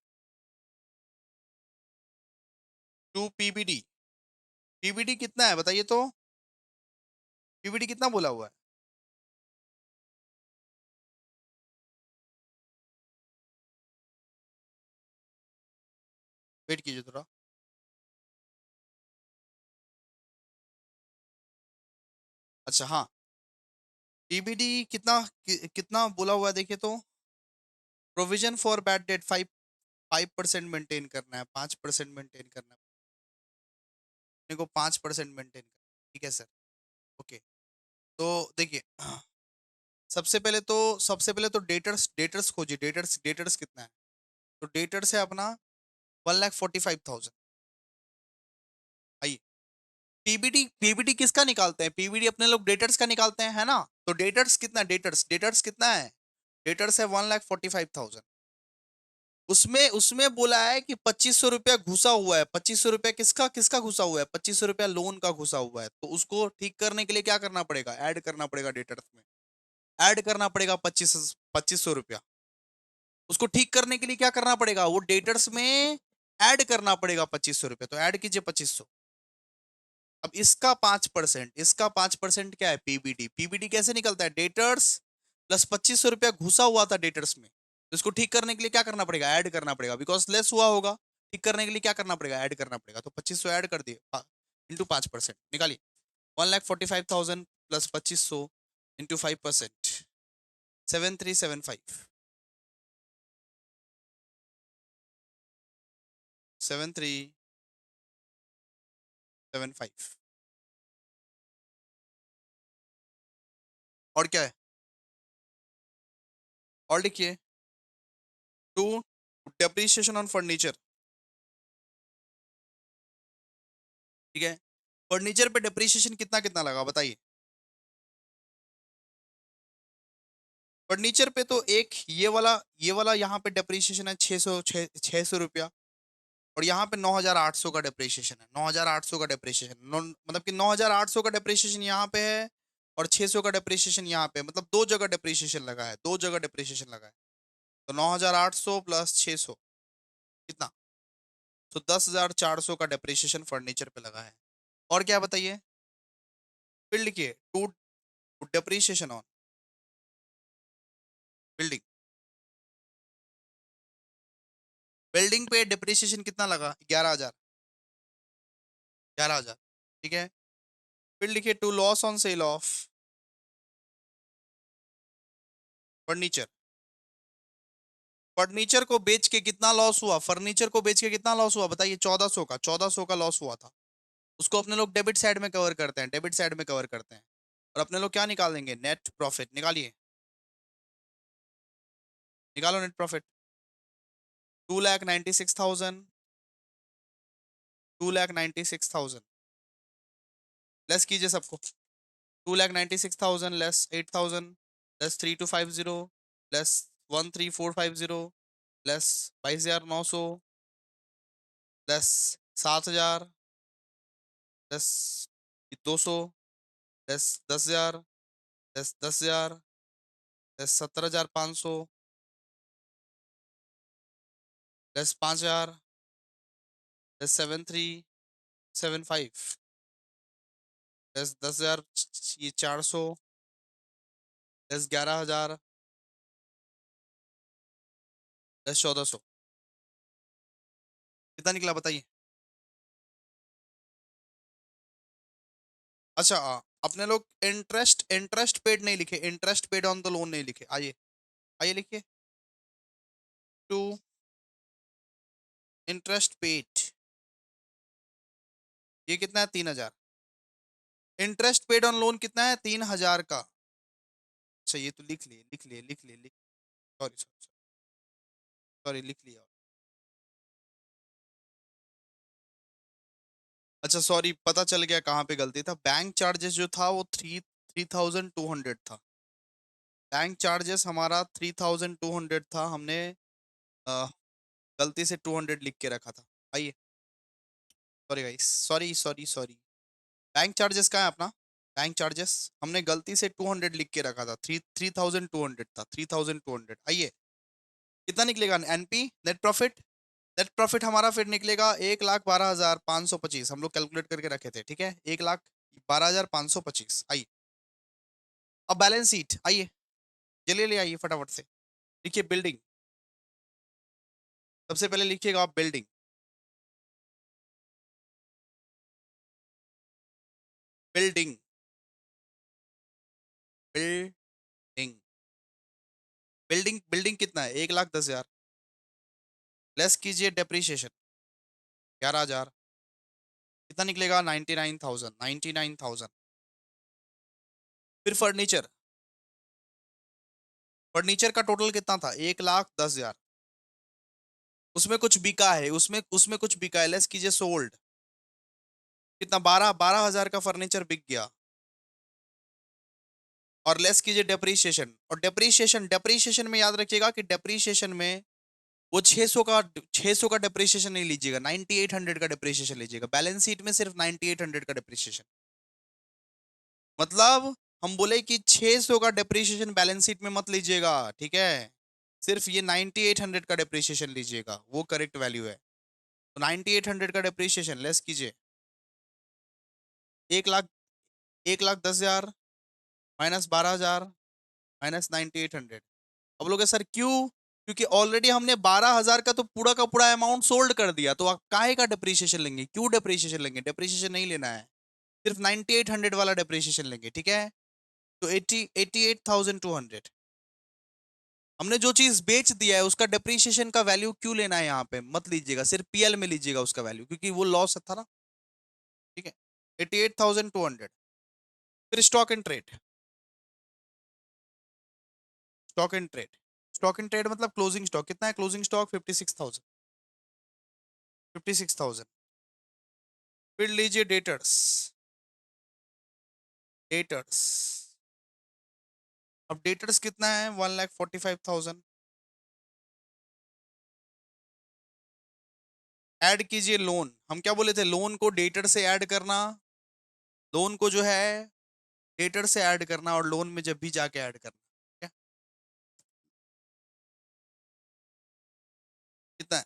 to PBD. PBD कितना है बताइए तो? पीबीडी कितना बोला हुआ है? वेट कीजिए थोड़ा। अच्छा हाँ, पीबीडी कितना कितना बोला हुआ है देखिए तो? Provision for bad date 5% maintain करना है, 5% मेंटेन करना है अपने को, 5% मेंटेन करना है। ठीक है सर, ओके। तो देखिए सबसे पहले तो डेटर्स, डेटर्स खोजिए, डेटर्स, डेटर्स कितना है? तो डेटर्स है अपना 1,45,000। आइए, पीबीडी, पीबीडी किसका निकालते हैं? पीबीडी अपने लोग डेटर्स का निकालते हैं, है ना? तो डेटर्स कितना? डेटर्स, डेटर्स कितना है? डेटर्स है 1,45,000। उसमें उसमें बोला है कि 2,500 रुपया घुसा हुआ है। 2,500 रुपया किसका किसका घुसा हुआ है? 2,500 रुपया लोन का घुसा हुआ है, तो उसको ठीक करने के लिए क्या करना पड़ेगा? ऐड करना पड़ेगा डेटर्स में, ऐड करना पड़ेगा 2,500 रुपया। उसको ठीक करने के लिए क्या करना पड़ेगा? वो डेटर्स में ऐड करना पड़ेगा 2,500 रुपया, तो ऐड कीजिए 2,500। अब इसका 5%, इसका 5% क्या है? पीबीडी। पीबीडी कैसे निकलता है? डेटर्स प्लस 2,500 रुपया घुसा हुआ था डेटर्स में, तो इसको ठीक करने के लिए क्या करना पड़ेगा? ऐड करना पड़ेगा, बिकॉज लेस हुआ होगा। ठीक करने के लिए क्या करना पड़ेगा? ऐड करना पड़ेगा, तो 2,500 ऐड कर दिए इंटू 5%, निकालिए। 1,45,000 प्लस 2,500 इंटू 5%, 7,375, 7,375। और क्या है? और लिखिए टू डेप्रिसिएशन ऑन फर्नीचर। ठीक है, फर्नीचर पे डेप्रिसिएशन कितना कितना लगा बताइए? फर्नीचर पे तो एक ये वाला यहाँ पे डेप्रिसिएशन है 600 रुपया, और यहाँ पे 9,800 का डेप्रिसिएशन है, 9,800 का डेप्रिसिएशन, मतलब कि 9,800 का डेप्रिसिएशन यहाँ पे है, और 600 का डेप्रिसिएशन यहाँ पे, मतलब दो जगह डेप्रिसिएशन लगा है, दो जगह डेप्रिसिएशन लगा है। तो 9,800 प्लस 600 कितना, तो 10,400 का डेप्रिसिएशन फर्नीचर पे लगा है। और क्या बताइए, फिर लिखिए to depreciation on building. Building पे डेप्रिसिएशन कितना लगा, 11,000, 11,000, ठीक है। फिर लिखिए to loss on sale of furniture. Furniture को बेच के कितना लॉस हुआ, फर्नीचर को बेच के कितना लॉस हुआ बताइए, 1,400 का, 1,400 का लॉस हुआ था। उसको अपने लोग डेबिट साइड में कवर करते हैं, डेबिट साइड में कवर करते हैं। और अपने लोग क्या निकालेंगे, नेट प्रॉफिट निकालिए, निकालो नेट प्रॉफिट। 2,96,000, 2,96,000 लेस कीजिए सबको। 2,96,000 less 8,000 less 3,250 less 13,450 less 22,900 less 7,000 less 200 less 10,000 less 10,000 less 17,500 less 5,000 less 7,375 less 10,000, ये 400 लेस 11,000 लेस 1,400, कितना निकला बताइए। अच्छा अपने लोग इंटरेस्ट इंटरेस्ट पेड नहीं लिखे, interest paid on the loan नहीं लिखे, आइए आइए लिखिए टू इंटरेस्ट पेड, ये कितना है, 3,000। इंटरेस्ट पेड ऑन लोन कितना है, 3,000 का। अच्छा ये तो लिख लिए लिख लिए लिख लिए लिख, सॉरी सॉरी सॉरी, लिख लिया। अच्छा सॉरी, पता चल गया कहाँ पे गलती था, बैंक चार्जेस जो था वो 3,200 था। बैंक चार्जेस हमारा 3,200 था, हमने अ, गलती से 200 लिख के रखा था। आइए, sorry guys, sorry sorry sorry. Bank charges कहाँ है अपना, बैंक चार्जेस हमने गलती से 200 लिख के रखा था, 3,200 था, 3,200। आइए कितना निकलेगा NP, net profit. Net profit हमारा फिर निकलेगा 1,12,525, हम लोग कैलकुलेट करके रखे थे, ठीक है, 1,12,525। आइए अब बैलेंस शीट, आइए जल्दी ले आइए फटाफट से। लिखिए बिल्डिंग, सबसे पहले लिखिएगा आप building, building, building, building, building कितना है, 1,10,000 लेस कीजिए डेप्रीशिएशन 11,000, कितना निकलेगा 99,000, 99,000। फिर फर्नीचर, फर्नीचर का टोटल कितना था, 1,10,000। उसमें कुछ बिका है, उसमें उसमें कुछ बिका है, लेस कीजिए सोल्ड, कितना 12,000 का फर्नीचर बिक गया। और लेस कीजिए डेप्रीशिएशन, और डेप्रीशिएशन, डेप्रीशिएशन में याद रखिएगा कि डेप्रीशिएशन में वो 600 का डेप्रिसिएशन नहीं लीजिएगा, 9,800 का डेप्रिसिएशन लीजिएगा। बैलेंस शीट में सिर्फ 9,800 का डेप्रिसिएशन, मतलब हम बोले कि 600 का डेप्रिसिएशन बैलेंस शीट में मत लीजिएगा, ठीक है, सिर्फ ये 9,800 का डेप्रिसिएशन लीजिएगा, वो करेक्ट वैल्यू है। तो 9,800 का डेप्रिसिएशन लेस कीजिए 1,00,000, 1,10,000 माइनस 12,000 माइनस 9,800। अब लोग सर क्यों, क्योंकि ऑलरेडी हमने 12,000 का तो पूरा अमाउंट सोल्ड कर दिया, तो आप काहे का डिप्रिसिएशन लेंगे, क्यों डिप्रिसिएशन लेंगे, डिप्रिसिएशन नहीं लेना है, सिर्फ 9,800 वाला डिप्रिसिएशन लेंगे, ठीक है। तो 88,200, हमने जो चीज बेच दिया है उसका डिप्रिसिएशन का वैल्यू क्यों लेना है, यहाँ पे मत लीजिएगा, सिर्फ पीएल में लीजिएगा उसका वैल्यू, क्योंकि वो लॉस था ना, ठीक है। 88,200। फिर stock in trade, stock in trade, stock in trade मतलब क्लोजिंग स्टॉक कितना है, क्लोजिंग स्टॉक 56,000, 56,000। फिर लीजिए डेटर्स, डेटर्स, अब डेटर्स कितना है, 1,45,000। ऐड कीजिए लोन, हम क्या बोले थे, लोन को डेटर से ऐड करना, लोन को जो है डेटर से ऐड करना और लोन में जब भी जाके ऐड करना। क्या कितना है?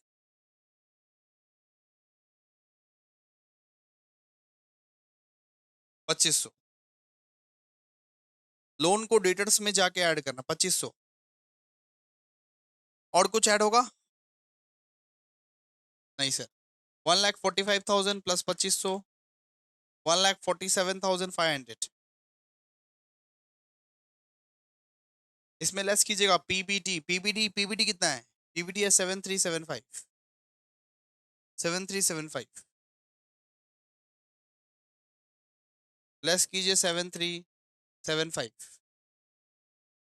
2500। लोन को डेटर्स में जाके ऐड करना 2500। और कुछ ऐड होगा? नहीं सर। 1,45,000 प्लस 2500, 1,47,500। इसमें लेस कीजिएगा पीबीटी। पीबीटी पीबीटी कितना है? पीबीटी है 7375। 7375 लेस कीजिए 7375।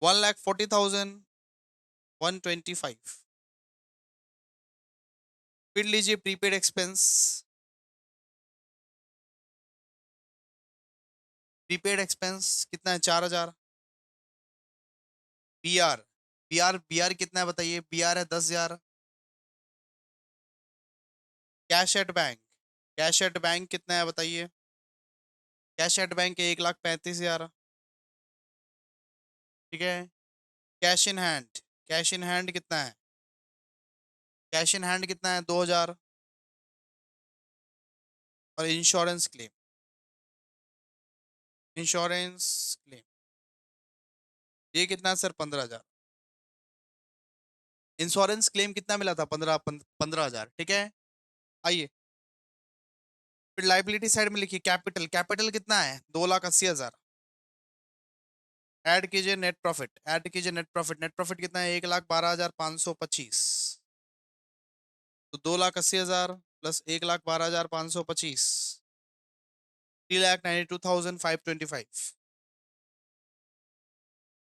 1,40,125। फिर लीजिए प्रीपेड एक्सपेंस। प्रीपेड एक्सपेंस कितना है? 4,000। बीआर। बीआर कितना है बताइए? बीआर है 10,000। Cash at bank. Cash at bank कितना है बताइए? Cash at bank 1,35,000। ठीक है। Cash in hand. Cash in hand कितना है? कैश इन हैंड कितना है? 2,000। और इंश्योरेंस क्लेम। इंश्योरेंस क्लेम ये कितना है सर? 15,000। इंश्योरेंस क्लेम कितना मिला था? 15,000। ठीक है। आइए फिर लाइबिलिटी साइड में लिखिए कैपिटल। कैपिटल कितना है? 2,80,000। ऐड कीजिए नेट प्रॉफिट। ऐड कीजिए नेट प्रॉफिट। नेट प्रॉफिट कितना है? 1,12,525। तो 2,80,000 प्लस 1,12,525, 3,92,525।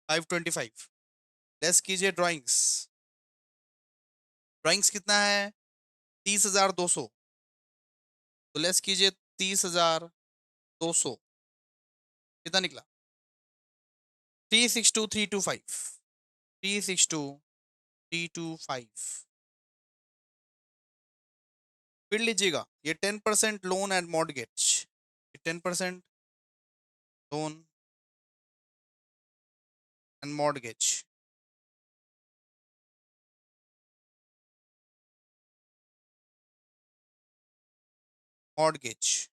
525 लेस कीजिए ड्राइंग्स। ड्राइंग्स कितना है? 30,200। तो लेस कीजिए 30,200। कितना निकला? 362,325। 362,325। फिर लीजिएगा ये 10% loan and mortgage. 10% loan and mortgage. Mortgage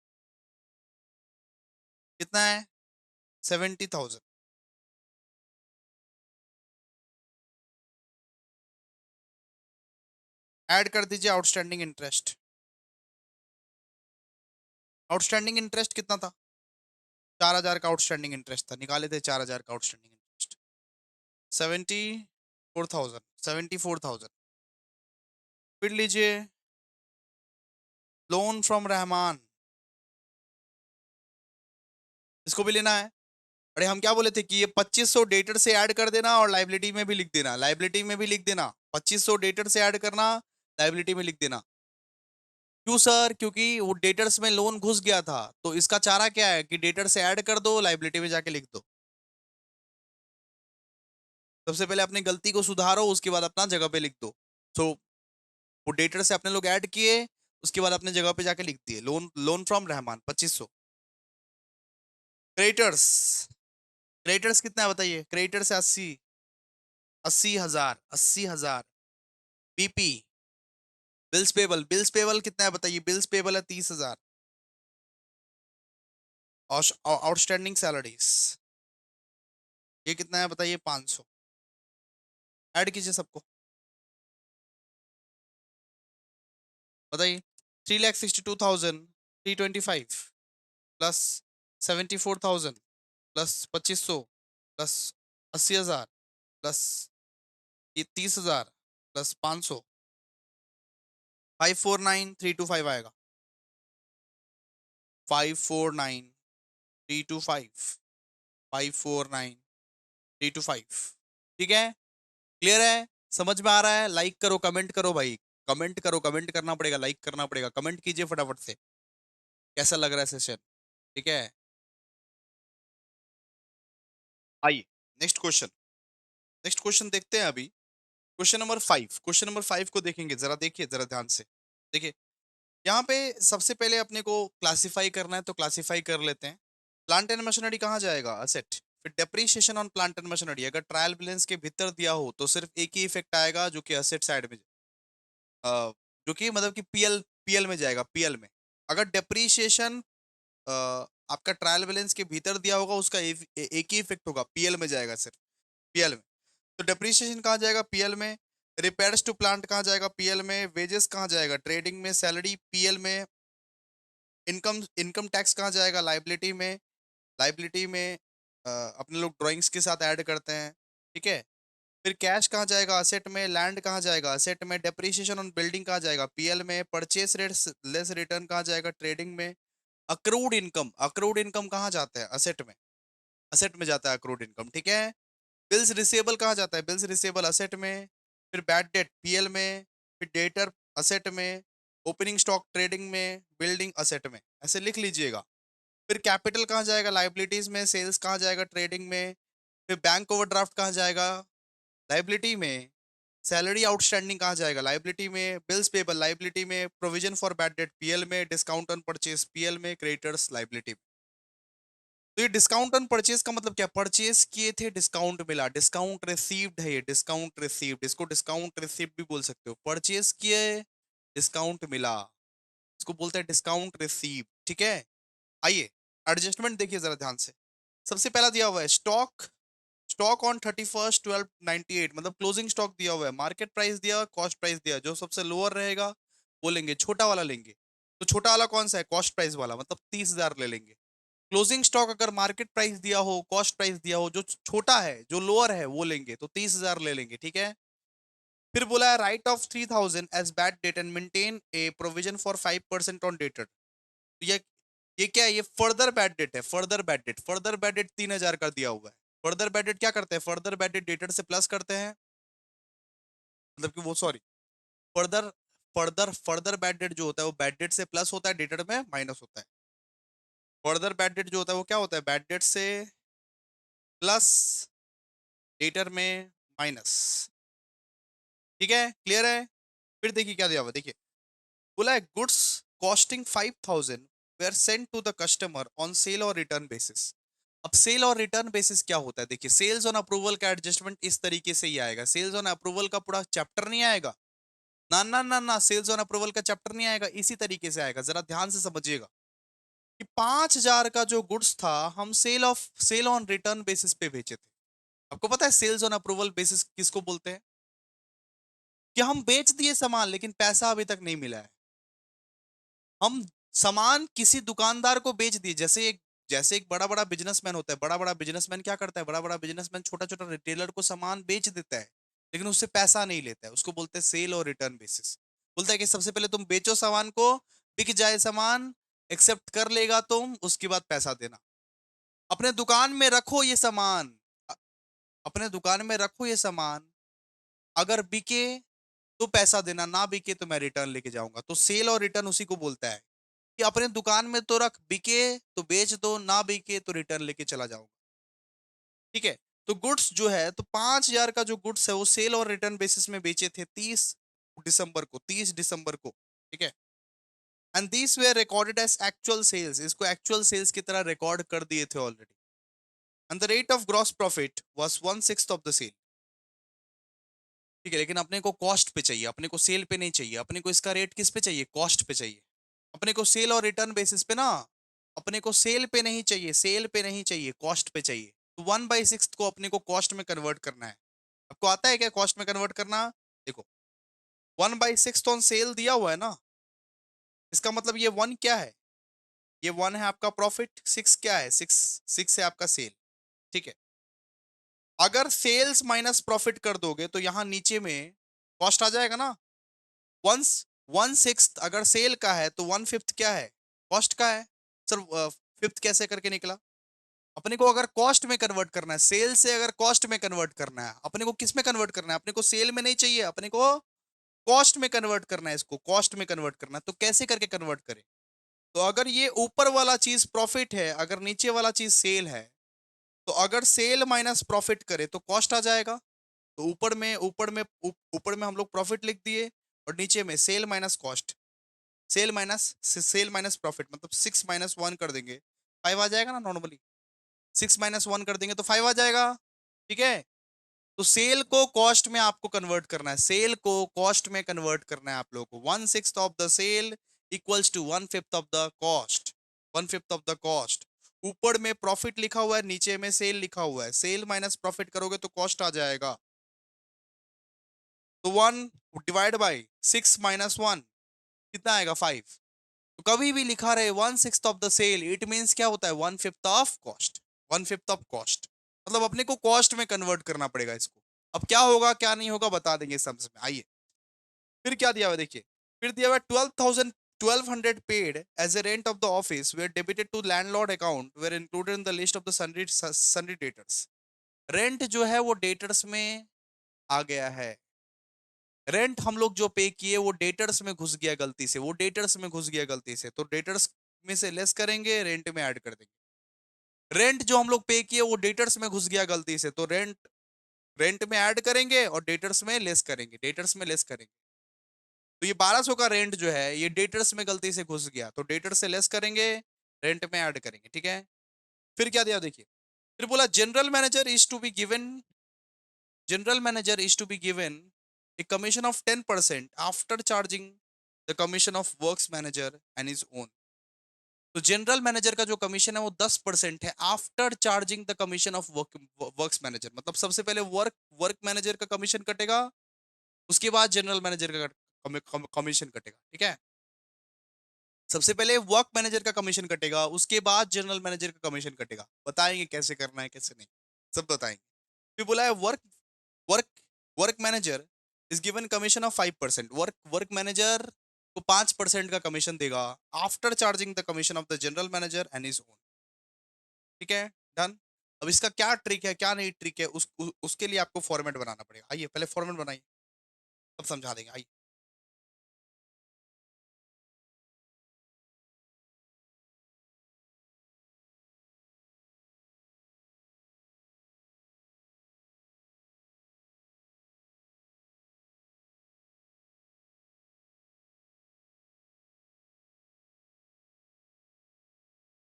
कितना है? 70,000। ऐड कर दीजिए आउटस्टैंडिंग इंटरेस्ट। आउटस्टैंडिंग इंटरेस्ट कितना था? 4,000 का आउटस्टैंडिंग इंटरेस्ट था। निकाले थे 4,000 का आउटस्टैंडिंग इंटरेस्ट। 74,000। 74,000। फिर लीजिए लोन फ्रॉम रहमान। इसको भी लेना है। अरे हम क्या बोले थे कि ये 2500 डेटर से ऐड कर देना और लाइबिलिटी में भी लिख देना। लाइबिलिटी में भी लिख देना 2500 डेटर से ऐड करना, लाइबिलिटी में लिख देना। क्यों सर? क्योंकि वो डेटर्स में लोन घुस गया था। तो इसका चारा क्या है कि डेटर से ऐड कर दो, लाइबिलिटी में जाके लिख दो। सबसे पहले अपनी गलती को सुधारो, उसके बाद अपना जगह पे लिख दो। तो वो डेटर से अपने लोग ऐड किए, उसके बाद अपने जगह पे जाके लिख दिए loan. Loan from Rahman 2500। Creditors. Creditors कितना है बताइए? क्रेडिटर्स है 80। 80,000। 80,000। BP bills payable. Bills payable कितना है बताइए? बिल्स पेबल है 30,000। आउटस्टैंडिंग सैलरीज ये कितना है बताइए? 500। ऐड कीजिए सबको। बताइए। 3,62,325 प्लस 74,000 प्लस 2500 प्लस 80,000 प्लस ये 30,000 प्लस 500, 549,325 आएगा। 549,325। 549,325। ठीक है। क्लियर है? समझ में आ रहा है? लाइक करो, कमेंट करो भाई। कमेंट करो, कमेंट करना पड़ेगा, लाइक करना पड़ेगा। कमेंट कीजिए फटाफट से। कैसा लग रहा है सेशन? ठीक है। आइए नेक्स्ट क्वेश्चन। नेक्स्ट क्वेश्चन देखते हैं अभी। Question number 5। क्वेश्चन नंबर 5 को देखेंगे। जरा देखिए, जरा ध्यान से देखिए। यहाँ पे सबसे पहले अपने को क्लासिफाई करना है, तो क्लासिफाई कर लेते हैं। प्लांट एंड मशीनरी कहाँ जाएगा? असेट। फिर depreciation on plant and machinery, अगर ट्रायल बैलेंस के भीतर दिया हो तो सिर्फ एक ही इफेक्ट आएगा जो कि असेट साइड में अ, जो कि मतलब कि पीएल पीएल में जाएगा, पीएल में। अगर डेप्रीशिएशन आपका ट्रायल बैलेंस के भीतर दिया होगा उसका एक ही इफेक्ट होगा, पीएल में जाएगा सिर्फ, पीएल में। तो डेप्रीशिएशन कहाँ जाएगा? पीएल में। रिपेयर्स टू प्लांट कहाँ जाएगा? पीएल में। वेजेस कहाँ जाएगा? ट्रेडिंग में। सैलरी पीएल में। इनकम इनकम टैक्स कहाँ जाएगा? लाइबिलिटी में। लाइबिलिटी में अपने लोग ड्राइंग्स के साथ ऐड करते हैं, ठीक है। फिर कैश कहाँ जाएगा? असेट में। लैंड कहाँ जाएगा? असेट में। डेप्रिसिएशन ऑन बिल्डिंग कहाँ जाएगा? पीएल में। परचेस रेट्स लेस रिटर्न कहाँ जाएगा? ट्रेडिंग में। अक्रूड इनकम कहाँ जाता है? असेट में। असेट में जाता है अक्रूड इनकम, ठीक है। बिल्स रिसेबल कहाँ जाता है? बिल्स रिसेबल असेट में। फिर बैड डेट पीएल में। फिर डेटर असेट में। ओपनिंग स्टॉक ट्रेडिंग में। बिल्डिंग असेट में, ऐसे लिख लीजिएगा। फिर कैपिटल कहाँ जाएगा? लाइबिलिटीज में। सेल्स कहाँ जाएगा? ट्रेडिंग में। फिर बैंक ओवरड्राफ्ट कहाँ जाएगा? लाइबिलिटी में। सैलरी आउटस्टैंडिंग कहाँ जाएगा? लाइबिलिटी में। बिल्स पेबल लाइबिलिटी में। Provision for bad debt PL में। डिस्काउंट ऑन परचेज पीएल में। क्रेडिटर्स लाइबिलिटी में। तो ये डिस्काउंट ऑन परचेज का मतलब क्या? परचेज किए थे, डिस्काउंट मिला, डिस्काउंट रिसीव्ड है, ये डिस्काउंट रिसीव्ड, इसको डिस्काउंट रिसीव्ड भी बोल सकते हो। परचेज किए, डिस्काउंट मिला, इसको बोलते हैं डिस्काउंट रिसीव, ठीक है। आइए एडजस्टमेंट देखिए जरा ध्यान से। सबसे पहला दिया हुआ है स्टॉक, स्टॉक ऑन 31/12/98, मतलब क्लोजिंग स्टॉक दिया हुआ है। मार्केट प्राइस दिया, कॉस्ट प्राइस दिया, जो सबसे लोअर रहेगा वो लेंगे, छोटा वाला लेंगे। तो छोटा वाला कौन सा है? कॉस्ट प्राइस वाला, मतलब 30,000 ले लेंगे। क्लोजिंग स्टॉक अगर मार्केट प्राइस दिया हो, कॉस्ट प्राइस दिया हो, जो छोटा है, जो लोअर है वो लेंगे, तो 30,000 ले लेंगे, ठीक है। फिर बोला है write off 3,000 as bad debt and maintain a provision for 5% on debtor. तो ये क्या है? ये फर्दर बैड डेट है, further bad debt. Further bad debt 3,000 का दिया हुआ है। फर्दर बैड डेट क्या करते हैं? फर्दर बैड डेट डेटर से प्लस करते हैं, मतलब कि वो sorry, further further further bad date जो होता है वो बैड डेट से प्लस होता है, डेटर में माइनस होता है। फर्दर बैड डेट जो होता है वो क्या होता है? बैड डेट से प्लस, डेटर में माइनस, ठीक है, क्लियर है। फिर देखिए क्या दिया हुआ है, देखिए बोला है goods costing 5,000 were sent to the customer on sale or return basis. अब सेल और रिटर्न बेसिस क्या होता है? देखिए सेल्स ऑन अप्रूवल का एडजस्टमेंट इस तरीके से ही आएगा। सेल्स ऑन अप्रूवल का पूरा चैप्टर नहीं आएगा, ना ना ना ना, सेल्स ऑन अप्रूवल का चैप्टर नहीं आएगा, इसी तरीके से आएगा। जरा ध्यान से समझिएगा कि 5,000 का जो गुड्स था हम सेल ऑन रिटर्न बेसिस पे बेचे थे। आपको पता है सेल्स ऑन अप्रूवल बेसिस किसको बोलते हैं? कि हम बेच दिए सामान लेकिन पैसा अभी तक नहीं मिला है। हम सामान किसी दुकानदार को बेच दिए, जैसे एक बड़ा बड़ा बिजनेसमैन होता है। बड़ा बड़ा बिजनेसमैन क्या करता है? बड़ा बड़ा बिजनेसमैन छोटा छोटा रिटेलर को सामान बेच देता है, लेकिन उससे पैसा नहीं लेता है। उसको बोलते हैं सेल और रिटर्न बेसिस। बोलता है कि सबसे पहले तुम बेचो सामान को, बिक जाए सामान, एक्सेप्ट कर लेगा तुम, उसके बाद पैसा देना। अपने दुकान में रखो ये सामान, अ- अपने दुकान में रखो ये सामान, अगर बिके तो पैसा देना, ना बिके तो मैं रिटर्न लेके जाऊंगा। तो सेल और रिटर्न उसी को बोलता है कि अपने दुकान में तो रख, बिके तो बेच दो, ना बिके तो रिटर्न लेके चला जाऊंगा, ठीक है। तो गुड्स जो है, तो 5,000 का जो गुड्स है वो सेल और रिटर्न बेसिस में बेचे थे 30 दिसंबर को, 30 दिसंबर को, ठीक है। And this way recorded as actual sales, इसको एक्चुअल सेल्स की तरह रिकॉर्ड कर दिए थे already. And the rate of gross profit was 1/6 of the sale, ठीक है। लेकिन अपने को कॉस्ट पे चाहिए, अपने को सेल पे नहीं चाहिए। अपने को इसका रेट किस पे चाहिए? कॉस्ट पे चाहिए। अपने को सेल और रिटर्न बेसिस पे ना, अपने को सेल पे नहीं चाहिए, सेल पे नहीं चाहिए, कॉस्ट पे चाहिए। तो 1/6 को अपने को कॉस्ट में कन्वर्ट करना है। आपको आता है क्या कॉस्ट में कन्वर्ट करना? देखो 1/6 ऑन सेल दिया हुआ है ना, इसका मतलब ये 1 क्या है? ये 1 है आपका प्रॉफिट, 6 क्या है? 6 है आपका सेल, ठीक है। अगर सेल्स माइनस प्रॉफिट कर दोगे तो यहां नीचे में कॉस्ट आ जाएगा ना। वन 1/6 अगर सेल का है तो 1/5 क्या है? कॉस्ट का है। सर फिफ्थ कैसे करके निकला? अपने को अगर कॉस्ट में कन्वर्ट करना है, सेल से अगर कॉस्ट में कन्वर्ट करना है, अपने को किस में कन्वर्ट करना है? अपने को सेल में नहीं चाहिए, अपने को कॉस्ट में कन्वर्ट करना है। इसको कॉस्ट में कन्वर्ट करना है, तो कैसे करके कन्वर्ट करें? तो अगर ये ऊपर वाला चीज प्रॉफिट है, अगर नीचे वाला चीज सेल है, तो अगर सेल माइनस प्रॉफिट करे तो कॉस्ट आ जाएगा। तो ऊपर में हम लोग प्रॉफिट लिख दिए, और नीचे में sale minus cost, sale minus profit, मतलब 6 - 1 कर देंगे, 5 आ जाएगा ना नॉर्मली। 6 - 1 कर देंगे तो 5 आ जाएगा। ठीक है। तो सेल को कॉस्ट में आपको कन्वर्ट करना है, सेल को कॉस्ट में कन्वर्ट करना है आप लोगों को। 1/6 of the sale equals to 1/5 of the cost. 1/5 of the cost. ऊपर में प्रॉफिट लिखा हुआ है, नीचे में सेल लिखा हुआ है। सेल माइनस प्रॉफिट करोगे तो कॉस्ट आ जाएगा। तो 1 डिवाइड बाई 6 - 1 कितना आएगा? 5। तो कभी भी लिखा रहे 1/6 of the sale, it means क्या होता है? 1/5 ऑफ कॉस्ट। 1/5 ऑफ कॉस्ट मतलब अपने को कॉस्ट में कन्वर्ट करना पड़ेगा इसको। अब क्या होगा क्या नहीं होगा बता देंगे समझ में, आइए। फिर क्या दिया हुआ है देखिए। फिर दिया हुआ 12,100 paid as a rent of the office were debited to landlord account were included in the list of the sundry debtors. Rent जो है वो डेटर्स में आ गया है। रेंट हम लोग जो पे किए वो डेटर्स में घुस गया गलती से, वो डेटर्स में घुस गया गलती से, तो डेटर्स में से लेस करेंगे, रेंट में ऐड कर देंगे। रेंट जो हम लोग पे किए वो डेटर्स में घुस गया गलती से, तो रेंट रेंट में ऐड करेंगे और डेटर्स में लेस करेंगे, डेटर्स में लेस करेंगे। तो ये 1200 का रेंट जो है ये डेटर्स में गलती से घुस गया, तो डेटर से लेस करेंगे, रेंट में ऐड करेंगे। ठीक है। फिर क्या दिया देखिए। फिर बोला general manager is to be given a commission of 10% after charging the commission of works manager and his own। तो जनरल मैनेजर का जो कमीशन है वो 10% है after charging the commission of works manager. मतलब सबसे पहले वर्क वर्क मैनेजर का कमीशन कटेगा, उसके बाद जनरल मैनेजर का कमीशन कटेगा। ठीक है। सबसे पहले वर्क मैनेजर का कमीशन कटेगा, उसके बाद जनरल मैनेजर का कमीशन कटेगा। बताएंगे कैसे करना है कैसे नहीं, सब बताएंगे। फिर बोला है work work work manager is given commission of 5%। Work work manager को 5% का कमीशन देगा after charging the commission of the general manager and his own. ठीक है। डन। अब इसका क्या ट्रिक है क्या नहीं ट्रिक है उसके लिए आपको फॉर्मेट बनाना पड़ेगा। आइए पहले फॉर्मेट बनाइए, तब समझा देंगे। आइए।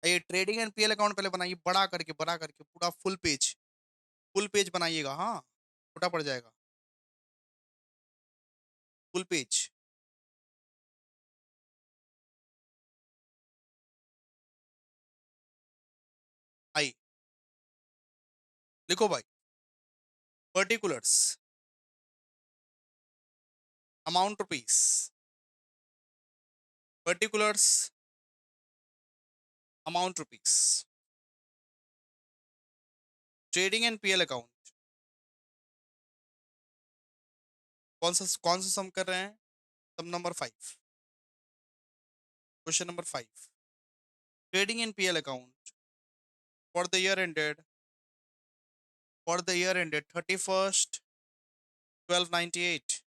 ये ट्रेडिंग एंड पीएल अकाउंट पहले बनाइए, बड़ा करके पूरा फुल पेज बनाइएगा। हाँ, छोटा पड़ जाएगा। Full page. आई लिखो भाई। Particulars amount rupees, particulars amount rupees, trading and PL account. कौन सा सम कर रहे हैं? Sum number 5, question number 5। Trading and PL account for the year ended 31/12/1998।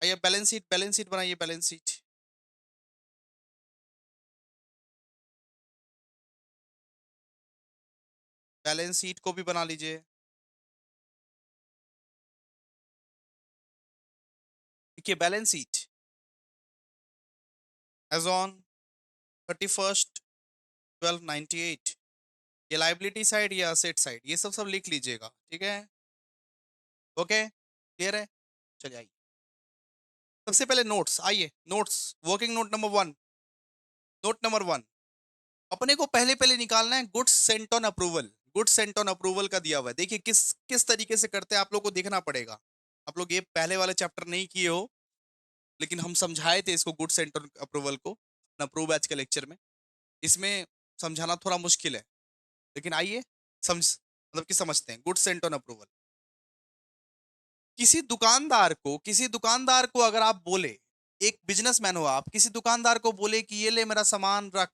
आइए बैलेंस शीट बनाइए, बैलेंस शीट। बैलेंस शीट को भी बना लीजिए। देखिए बैलेंस शीट एज ऑन 31/12/98। ये लाइबिलिटी साइड या असेट साइड ये सब सब लिख लीजिएगा। ठीक है। ओके, क्लियर है। चलिए आइए। सबसे पहले नोट्स, आइए notes. Working note number 1। Note number 1, अपने को पहले पहले निकालना है goods sent on approval. Goods sent on approval का दिया हुआ है। देखिए किस किस तरीके से करते हैं आप लोग को देखना पड़ेगा। आप लोग ये पहले वाले चैप्टर नहीं किए हो, लेकिन हम समझाए थे इसको गुड्स सेंट ऑन अप्रूवल को अपना प्रो बैच के लेक्चर में। इसमें समझाना थोड़ा मुश्किल है, लेकिन आइए समझ मतलब कि समझते हैं। Goods sent on approval. किसी दुकानदार को अगर आप बोले, एक बिजनेसमैन हो आप, किसी दुकानदार को बोले कि ये ले मेरा सामान रख,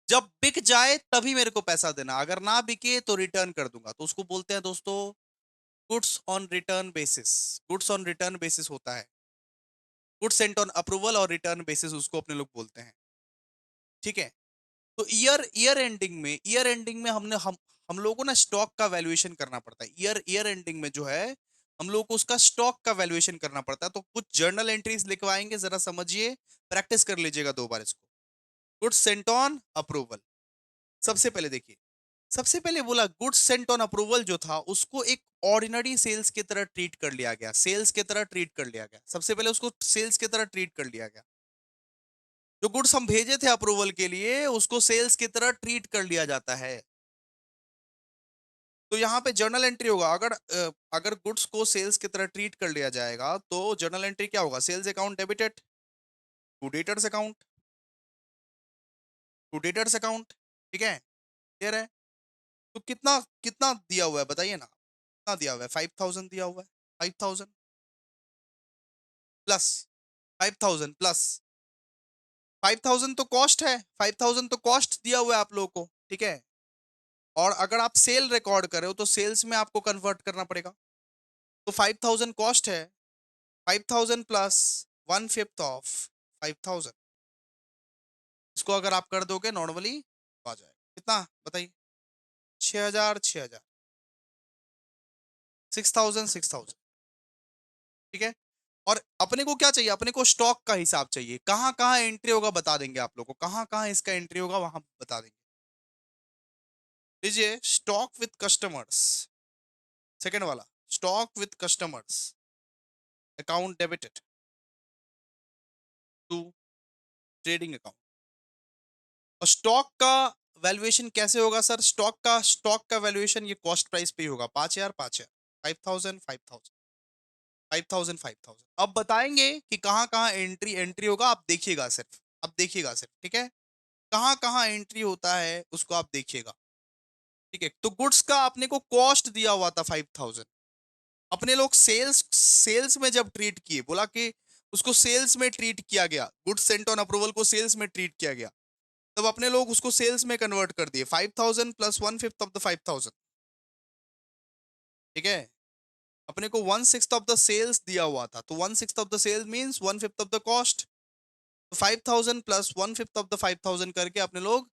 जब बिक जाए तभी मेरे को पैसा देना, अगर ना बिके तो रिटर्न कर दूंगा, तो उसको बोलते हैं दोस्तों goods on return basis. Goods on return basis होता है। गुड्स सेंट ऑन अप्रूवल और रिटर्न बेसिस उसको अपने लोग बोलते हैं। ठीक है। तो ईयर एंडिंग में हम लोगों को ना स्टॉक का वैल्यूएशन करना पड़ता है। ईयर एंडिंग में जो है हम लोग को उसका स्टॉक का वैल्यूएशन करना पड़ता है। तो कुछ जर्नल एंट्रीज लिखवाएंगे, जरा समझिए, प्रैक्टिस कर लीजिएगा 2 बार इसको। Goods sent on approval. सबसे पहले देखिए, सबसे पहले बोला गुड्स सेंट ऑन अप्रूवल जो था उसको एक ऑर्डिनरी सेल्स की तरह ट्रीट कर लिया गया, सेल्स की तरह ट्रीट कर लिया गया, सबसे पहले उसको सेल्स की तरह ट्रीट कर लिया गया। जो गुड्स हम भेजे थे अप्रूवल के लिए उसको सेल्स की तरह ट्रीट कर लिया जाता है। तो यहाँ पे जर्नल एंट्री होगा, अगर गुड्स को सेल्स की तरह ट्रीट कर लिया जाएगा तो जर्नल एंट्री क्या होगा, sales account debited to debtors account, to debtors account. ठीक है, क्लियर है। तो कितना कितना दिया हुआ है बताइए ना, कितना दिया हुआ है, 5000 दिया हुआ है, 5000 प्लस, 5000 प्लस 5000 तो कॉस्ट है, 5000 तो कॉस्ट दिया हुआ है आप लोगों को, ठीक है। और अगर आप सेल रिकॉर्ड कर रहे हो तो सेल्स में आपको कन्वर्ट करना पड़ेगा। तो 5000 कॉस्ट है, 5000 प्लस 1/5 ऑफ 5000, इसको अगर आप कर दोगे नॉर्मली आ जाएगा कितना बताइए, 6000 6000, 6000 6000, ठीक है। और अपने को क्या चाहिए, अपने को स्टॉक का हिसाब चाहिए, कहाँ कहाँ एंट्री होगा बता देंगे आप लोगों को, कहाँ कहाँ इसका एंट्री होगा वहां बता देंगे। लीजिए स्टॉक विथ कस्टमर्स, सेकेंड वाला, stock with customers account debited to trading account. और स्टॉक का वैल्यूएशन कैसे होगा सर, स्टॉक का वैल्यूएशन ये कॉस्ट प्राइस पे ही होगा, 5000 5000, 5000 5000, 5000 5000। अब बताएंगे कि कहाँ कहाँ एंट्री एंट्री होगा, आप देखिएगा सिर्फ, आप देखिएगा सिर्फ, ठीक है। कहाँ कहाँ एंट्री होता है उसको आप देखिएगा, ठीक है। तो गुड्स का अपने को कॉस्ट दिया हुआ था 5000, अपने लोग सेल्स सेल्स में जब ट्रीट किए, बोला कि उसको सेल्स में ट्रीट किया गया, गुड्स सेंट ऑन अप्रूवल को सेल्स में ट्रीट किया गया, तब अपने लोग उसको सेल्स में कन्वर्ट कर दिए, 5000 प्लस 1/5 ऑफ द 5000, ठीक है। अपने को 1/6 ऑफ द सेल्स दिया हुआ था, तो 1/6 of the sales means 1/5 of the cost. तो 5000 प्लस 1/5 ऑफ द 5000 करके अपने लोग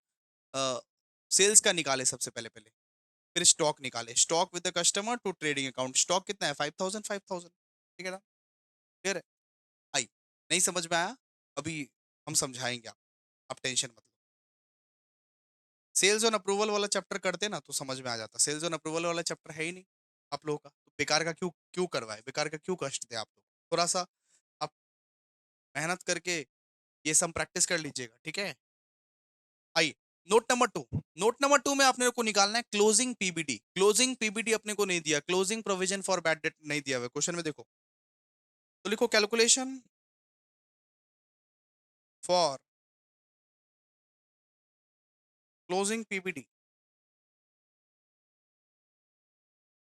सेल्स का निकाले सबसे पहले पहले, फिर स्टॉक निकाले, stock with the customer to trading account, stock कितना है 5000 5000, ठीक है ना, क्लियर है। आई, नहीं समझ में आया, अभी हम समझाएंगे आप टेंशन मत लो। सेल्स ऑन अप्रूवल वाला चैप्टर करते ना तो समझ में आ जाता, सेल्स ऑन अप्रूवल वाला चैप्टर है ही नहीं आप लोगों का, तो बेकार का क्यों क्यों करवाए, बेकार का क्यों कष्ट दे आप लोग, थोड़ा सा आप मेहनत करके ये सब प्रैक्टिस कर लीजिएगा, ठीक है। आइए, note number two, note number two में आपने को निकालना है क्लोजिंग पीबीडी, क्लोजिंग पीबीडी अपने को नहीं दिया, closing provision for bad date नहीं दिया हुआ क्वेश्चन में, देखो तो लिखो कैलकुलेशन फॉर क्लोजिंग पीबीडी।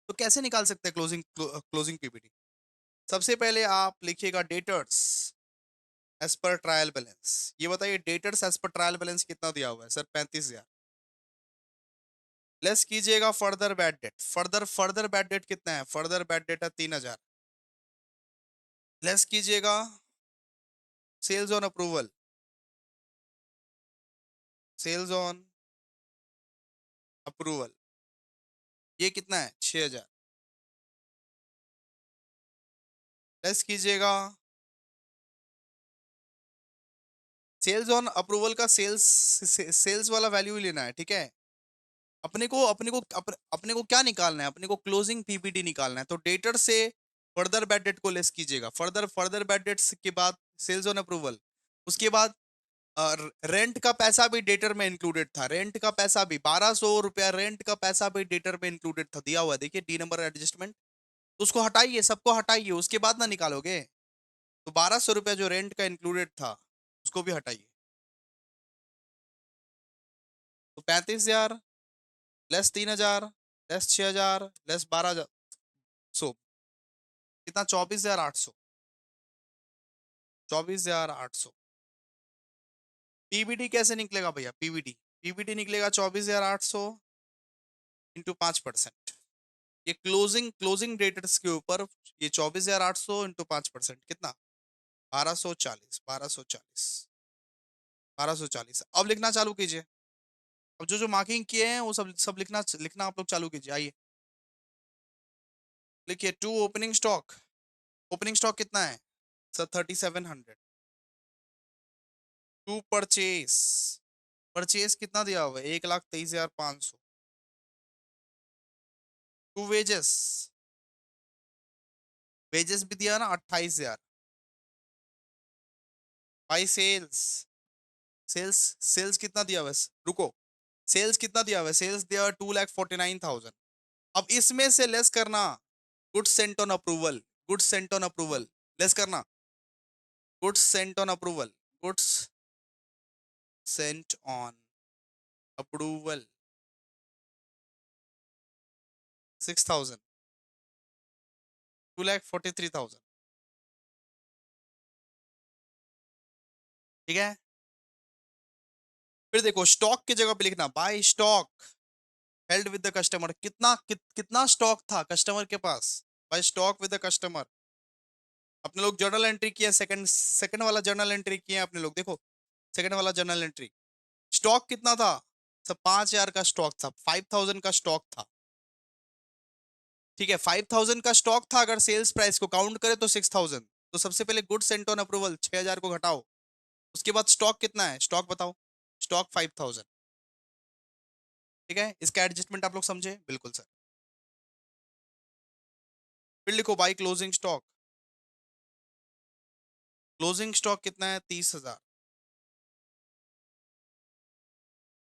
तो कैसे निकाल सकते हैं क्लोजिंग क्लोजिंग पीबीडी, सबसे पहले आप लिखिएगा debtors as per trial balance. ये बताइए debtors as per trial balance कितना दिया हुआ है सर, 35,000। लेस कीजिएगा further bad debt, further bad debt कितना है, फर्दर बैड डेट है 3,000। लेस कीजिएगा sales on approval, sales on approval ये कितना है 6,000। लेस कीजिएगा सेल्स ऑन अप्रूवल का सेल्स वाला वैल्यू ही लेना है, ठीक है। अपने को क्या निकालना है, अपने को क्लोजिंग पीपीटी निकालना है, तो डेटर से फर्दर बैड डेट को लेस कीजिएगा, फर्दर बैड डेट्स के बाद सेल्स ऑन अप्रूवल, उसके बाद रेंट का पैसा भी डेटर में इंक्लूडेड था, रेंट का पैसा भी 1200 रुपया, रेंट का पैसा भी डेटर में इंक्लूडेड था, दिया हुआ है देखिए डी नंबर एडजस्टमेंट। तो उसको हटाइए, सबको हटाइए, उसके बाद ना निकालोगे। तो 1200 रुपया जो रेंट का इंक्लूडेड था उसको भी हटाइए, तो 35,000 लेस 3,000 लेस 6,000 लेस 12,000, सो कितना, 24,800, 24,800। पीबीडी कैसे निकलेगा भैया, पीबीडी पीबीडी निकलेगा 24,800 इंटू 5%, ये क्लोजिंग क्लोजिंग डेटर्स के ऊपर, ये 24,800 इंटू 5% कितना, 1240, 1240, 1240। अब लिखना चालू कीजिए, अब जो जो मार्किंग किए हैं वो सब सब लिखना लिखना आप लोग चालू कीजिए, आइए लिखिए to opening stock, opening stock कितना है सर 3700, टू परचेज परचेज कितना दिया हुआ है? 1,23,500। टू वेजेस, वेजेस भी दिया ना 28,000। बाई सेल्स, सेल्स, सेल्स कितना दिया हुआ है? रुको, सेल्स कितना दिया हुआ है? सेल्स दिया हुआ है 2,49,000। अब इसमें से लेस करना goods sent on approval, goods sent on approval, less करना goods sent on approval, goods sent on approval 6,000, 2,43,000। ठीक है, फिर देखो स्टॉक की जगह पे लिखना by stock held with the customer. कितना स्टॉक था कस्टमर के पास? By stock with the customer. अपने लोग जर्नल एंट्री किया, सेकंड सेकंड वाला जर्नल एंट्री किया अपने लोग, देखो सेकंड वाला जर्नल एंट्री। स्टॉक कितना था? सब 5,000 का स्टॉक था, 5,000 का स्टॉक था। ठीक है, 5,000 का स्टॉक था, अगर सेल्स प्राइस को काउंट करें तो 6,000। तो सबसे पहले गुड सेंट ऑन अप्रूवल 6,000 को घटाओ, उसके बाद स्टॉक कितना है, स्टॉक बताओ। स्टॉक 5,000। ठीक है, इसका एडजस्टमेंट आप लोग समझे? बिल्कुल सर। फिर लिखो by closing stock, closing stock कितना है? 30,000।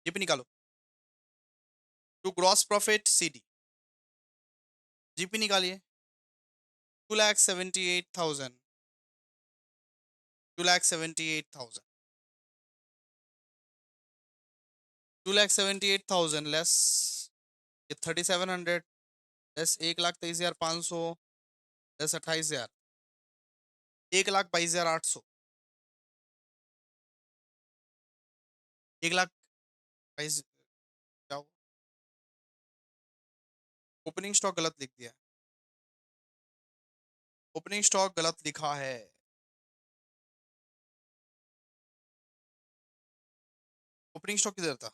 ये भी निकालो। To gross profit CD, GP निकालिए। 2,78,000, 2,78,000, 2,78,000 लेस ये 3,700, लेस 1,23,500, लेस 28,000, 1,22,800, 1,22,000। क्या ओपनिंग स्टॉक गलत लिख दिया, ओपनिंग स्टॉक गलत लिखा है। ओपनिंग स्टॉक किधर था?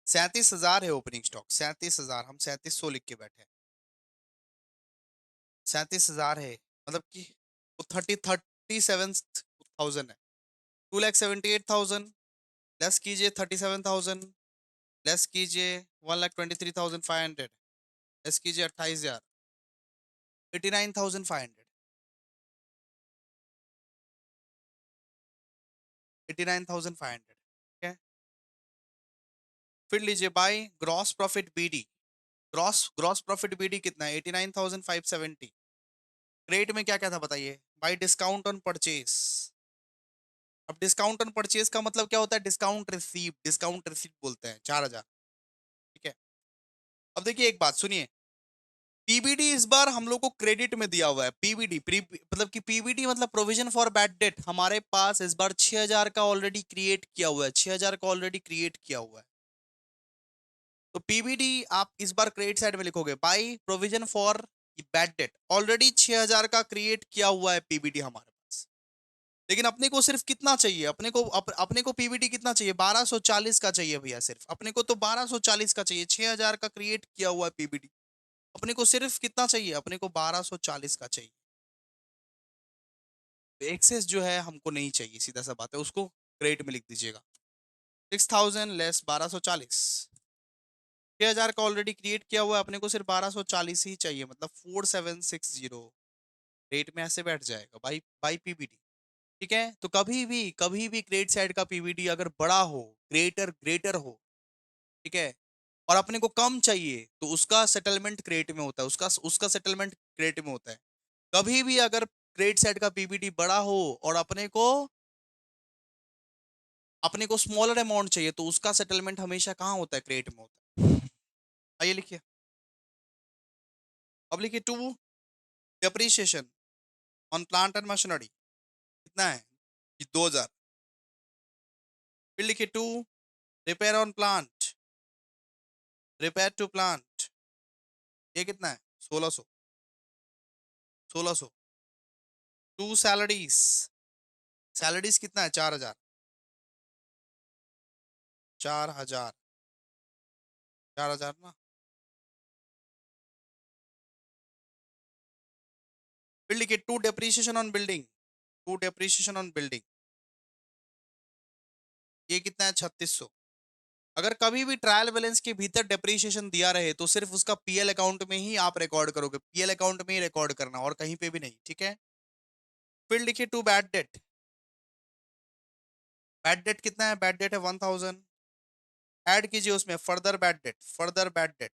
37,000 है ओपनिंग स्टॉक, 37,000। हम 3,700 लिख के बैठे हैं, 37,000 है, मतलब कि वो 37,000 है। 2,78,000 लेस कीजिए 37,000, लेस कीजिए 1,23,500, लेस कीजिए 28,000, 89,500, 89,500। ठीक है, फिर लीजिए by gross profit BD, gross gross profit BD कितना है? 89,570। क्रेडिट में क्या क्या था बताइए? By discount on purchase. अब डिस्काउंट ऑन परचेज का मतलब क्या होता है? डिस्काउंट रिसीव, डिस्काउंट रिसीव बोलते हैं, 4,000। ठीक है, अब देखिए एक बात सुनिए, पीबीडी इस बार हम लोग को क्रेडिट में दिया हुआ है। पीबीडी मतलब कि पीबीडी मतलब प्रोविजन फॉर बैड डेट, हमारे पास इस बार 6,000 का ऑलरेडी क्रिएट किया हुआ है, 6,000 का ऑलरेडी क्रिएट किया हुआ है। तो पीबीडी आप इस बार क्रेडिट साइड में लिखोगे by provision for bad date, already 6,000 का क्रिएट किया हुआ है पीबीडी हमारे पास। लेकिन अपने को सिर्फ कितना चाहिए? अपने को पीबीडी कितना चाहिए? 1,240 का चाहिए भैया, सिर्फ अपने को तो 1,240 का चाहिए। 6,000 का क्रिएट किया हुआ है पीबीडी, अपने को सिर्फ कितना चाहिए? अपने को 1,240 का चाहिए। तो एक्सेस जो है हमको नहीं चाहिए, सीधा सा बात है, उसको क्रेडिट में लिख दीजिएगा। 6,000 लेस 1,240, 6,000 का ऑलरेडी क्रिएट किया हुआ है, अपने को सिर्फ 1,240 ही चाहिए, मतलब 4,760 रेट में ऐसे बैठ जाएगा बाई बाई पीबीडी। ठीक है, तो कभी भी क्रेडिट साइड का पीबीडी अगर बड़ा हो, ग्रेटर ग्रेटर हो, ठीक है, और अपने को कम चाहिए तो उसका सेटलमेंट क्रेडिट में होता है, उसका उसका सेटलमेंट क्रेडिट में होता है। कभी भी अगर क्रेडिट साइड का पीबीडी बड़ा हो और अपने को स्मॉलर अमाउंट चाहिए तो उसका सेटलमेंट हमेशा कहाँ होता है? क्रेडिट में होता है। आइए लिखिए, अब लिखिए to depreciation on plant and machinery कितना है? ये 2,000। फिर लिखिए to repair on plant, repair to plant, ये कितना है? 1,600, 1,600। टू सैलरीज, सैलरीज कितना है? 4,000, 4,000, 4,000 ना। फिर लिखिए to depreciation on building, to depreciation on building ये कितना है 3600। अगर कभी भी ट्रायल बैलेंस के भीतर डेप्रीशिएशन दिया रहे तो सिर्फ उसका पीएल अकाउंट में ही आप रिकॉर्ड करोगे, पीएल अकाउंट में ही रिकॉर्ड करना और कहीं पे भी नहीं, ठीक है। फिर लिखिए to bad debt. Bad debt कितना है, बैड डेट है 1000। ऐड कीजिए उसमें further bad debt, further bad debt,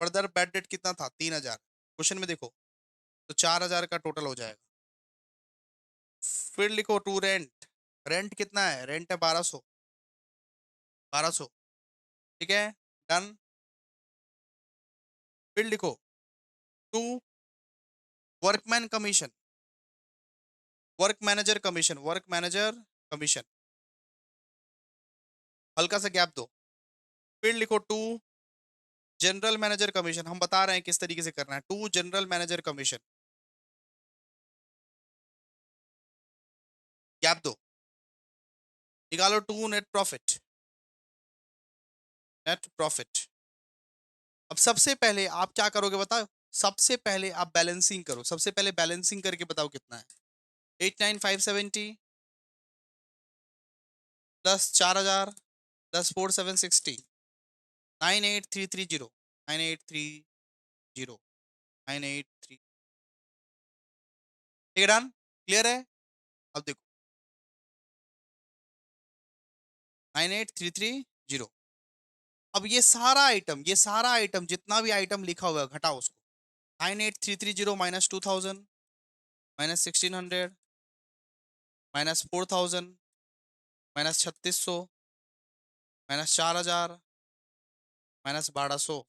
further bad debt कितना था 3000। क्वेश्चन में देखो तो 4000 का टोटल हो जाएगा। फिर लिखो टू रेंट। रेंट कितना है, रेंट है 1200, 1200, ठीक है, डन। फिर लिखो to workman commission, work manager commission, work manager commission, हल्का सा गैप दो। फिर लिखो टू जनरल मैनेजर कमीशन, हम बता रहे हैं किस तरीके से करना है, to general manager commission, gap दो। निकालो to net profit, net profit. अब सबसे पहले आप क्या करोगे बताओ, सबसे पहले आप बैलेंसिंग करो, सबसे पहले बैलेंसिंग करके बताओ कितना है। 89570 प्लस 4000 प्लस 4760, 98330, 9830, 983। ठीक है, डन, क्लियर है। अब देखो 98330। अब ये सारा आइटम, ये सारा आइटम जितना भी आइटम लिखा हुआ है घटाओ उसको। 98330 minus 2000 minus 1600 minus 4000 minus 3600 minus 4000 minus 1200,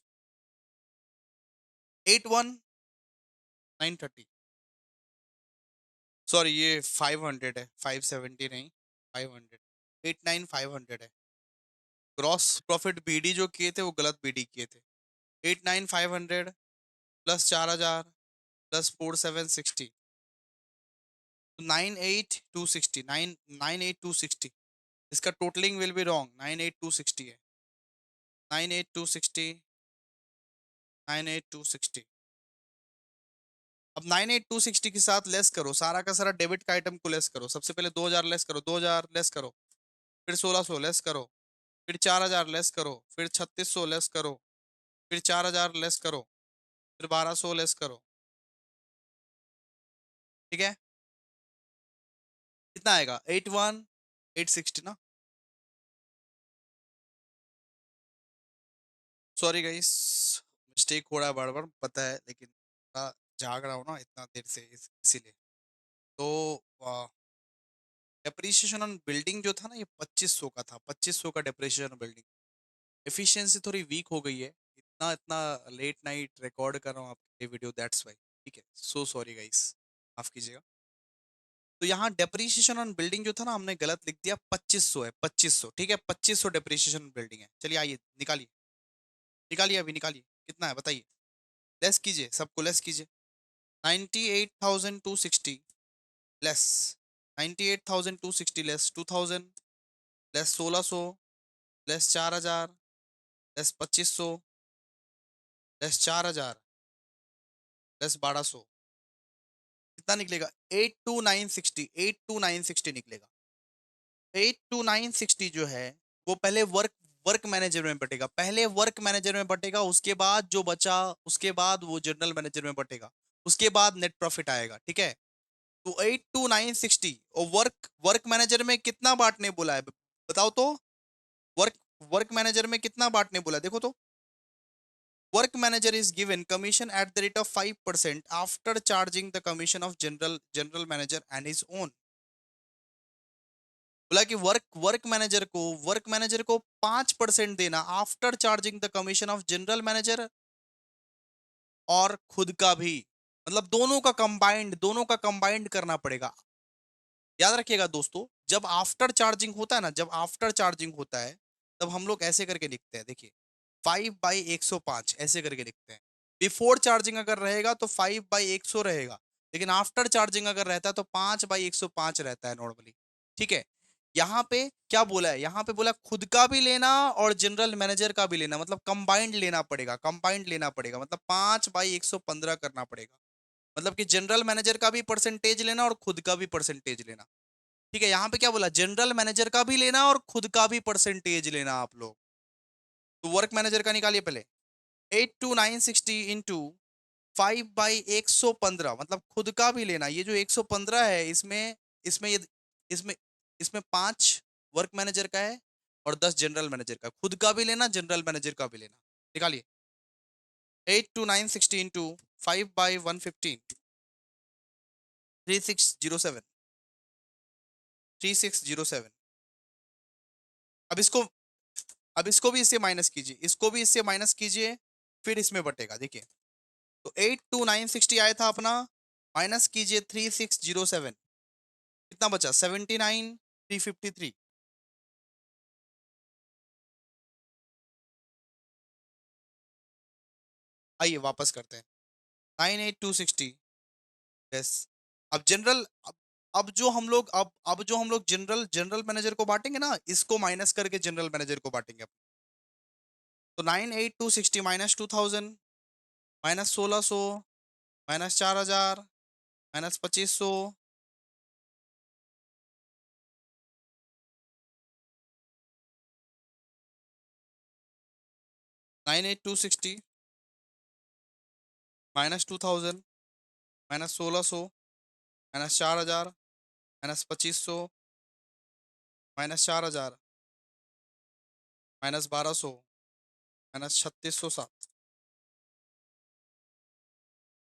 81930। Sorry ये 500 है, 570 नहीं, 500, 89500 है। ग्रॉस प्रॉफिट बीडी जो किए थे वो गलत बीडी किए थे। 89500 प्लस 4000 प्लस 4760, 98260, 98260। इसका टोटलिंग विल बी रॉन्ग, 98260 है, 98260, 98260। अब 98260 के साथ लेस करो, सारा का सारा डेबिट का आइटम को लेस करो। सबसे पहले 2000 लेस करो, 2000 लेस करो, फिर 1600 लेस करो, फिर 4000 लेस करो, फिर 3600 लेस करो, फिर 4000 लेस करो, फिर 1200 लेस करो, ठीक है। कितना आएगा, 81860 ना। सॉरी गाइस, मिस्टेक हो रहा है बार बार पता है, लेकिन थोड़ा जाग रहा हूँ ना इतना देर से इसीलिए। तो डेप्रिसिएशन ऑन बिल्डिंग जो था ना ये 2500 का था, 2500 का डेप्रिसिएशन ऑन बिल्डिंग। एफिशिएंसी थोड़ी वीक हो गई है, इतना इतना लेट नाइट रिकॉर्ड कर रहा हूँ आपके वीडियो, दैट्स वाई, ठीक है, सो सॉरी गाइस, माफ कीजिएगा। तो यहाँ डेप्रिसिएशन ऑन बिल्डिंग जो था ना हमने गलत लिख दिया, 2500 है, 2500, ठीक है, 2500 डेप्रिसिएशन बिल्डिंग है। चलिए आइए निकालिए, निकालिए अभी निकालिए, कितना है बताइए, लेस कीजिए, सबको लेस कीजिए। 98,260 less, 98,260 less 2000 less 1600 less 4000 less 2500 less 4000 less 1200, कितना निकलेगा, 82960, 82960 निकलेगा। 82960 जो है वो पहले वर्क वर्क मैनेजर में बटेगा, पहले वर्क मैनेजर में बटेगा, उसके बाद जो बचा उसके बाद वो जनरल मैनेजर में बटेगा, उसके बाद नेट प्रॉफिट आएगा, ठीक है। तो 82960 और वर्क वर्क मैनेजर में कितना बांटने बोला है बताओ तो, वर्क वर्क मैनेजर में कितना बांटने बोला है देखो तो। Work manager is given commission at the rate of 5% after charging the commission of general manager and his own. बोला कि वर्क मैनेजर को 5% देना after charging the commission of general manager और खुद का भी, मतलब दोनों का कंबाइंड करना पड़ेगा। याद रखिएगा दोस्तों, जब आफ्टर चार्जिंग होता है ना, जब आफ्टर चार्जिंग होता है तब हम लोग ऐसे करके लिखते हैं, देखिए 5/105 ऐसे करके लिखते हैं। बिफोर चार्जिंग अगर रहेगा तो 5/100 रहेगा, लेकिन आफ्टर चार्जिंग अगर रहता है तो 5/105 रहता है नॉर्मली, ठीक है। यहाँ पे क्या बोला है, यहाँ पे बोला खुद का भी लेना और जनरल मैनेजर का भी लेना, मतलब कंबाइंड लेना पड़ेगा, कंबाइंड लेना पड़ेगा, मतलब 5/115 करना पड़ेगा। मतलब कि जनरल मैनेजर का भी परसेंटेज लेना और खुद का भी परसेंटेज लेना, ठीक है, यहाँ पे क्या बोला, जनरल मैनेजर का भी लेना और खुद का भी परसेंटेज लेना आप लोग। तो वर्क मैनेजर का निकालिए पहले, 82960 इंटू 5/115, मतलब खुद का भी लेना। ये जो 115 है, इसमें इसमें ये इसमें इसमें 5 वर्क मैनेजर का है और 10 जनरल मैनेजर का। खुद का भी लेना, जनरल मैनेजर का भी लेना। निकालिए, 82960 इंटू 5/115, 3607, 3607। अब इसको अब इसको भी इससे माइनस कीजिए, इसको भी इससे माइनस कीजिए, फिर इसमें बटेगा। देखिए, तो 82960 आया था अपना, माइनस कीजिए 3607, कितना बचा, 79353। आइए वापस करते हैं, 98260। यस। अब जनरल, अब जो हम लोग अब जो हम लोग जनरल जनरल मैनेजर को बांटेंगे ना, इसको माइनस करके जनरल मैनेजर को बांटेंगे अब। तो 98260 minus 2000, minus 1600, minus 4000, minus 2500, 98260 minus 2000, minus 1600, minus 4000, minus 2500, minus 4000, minus 1200, minus 3607,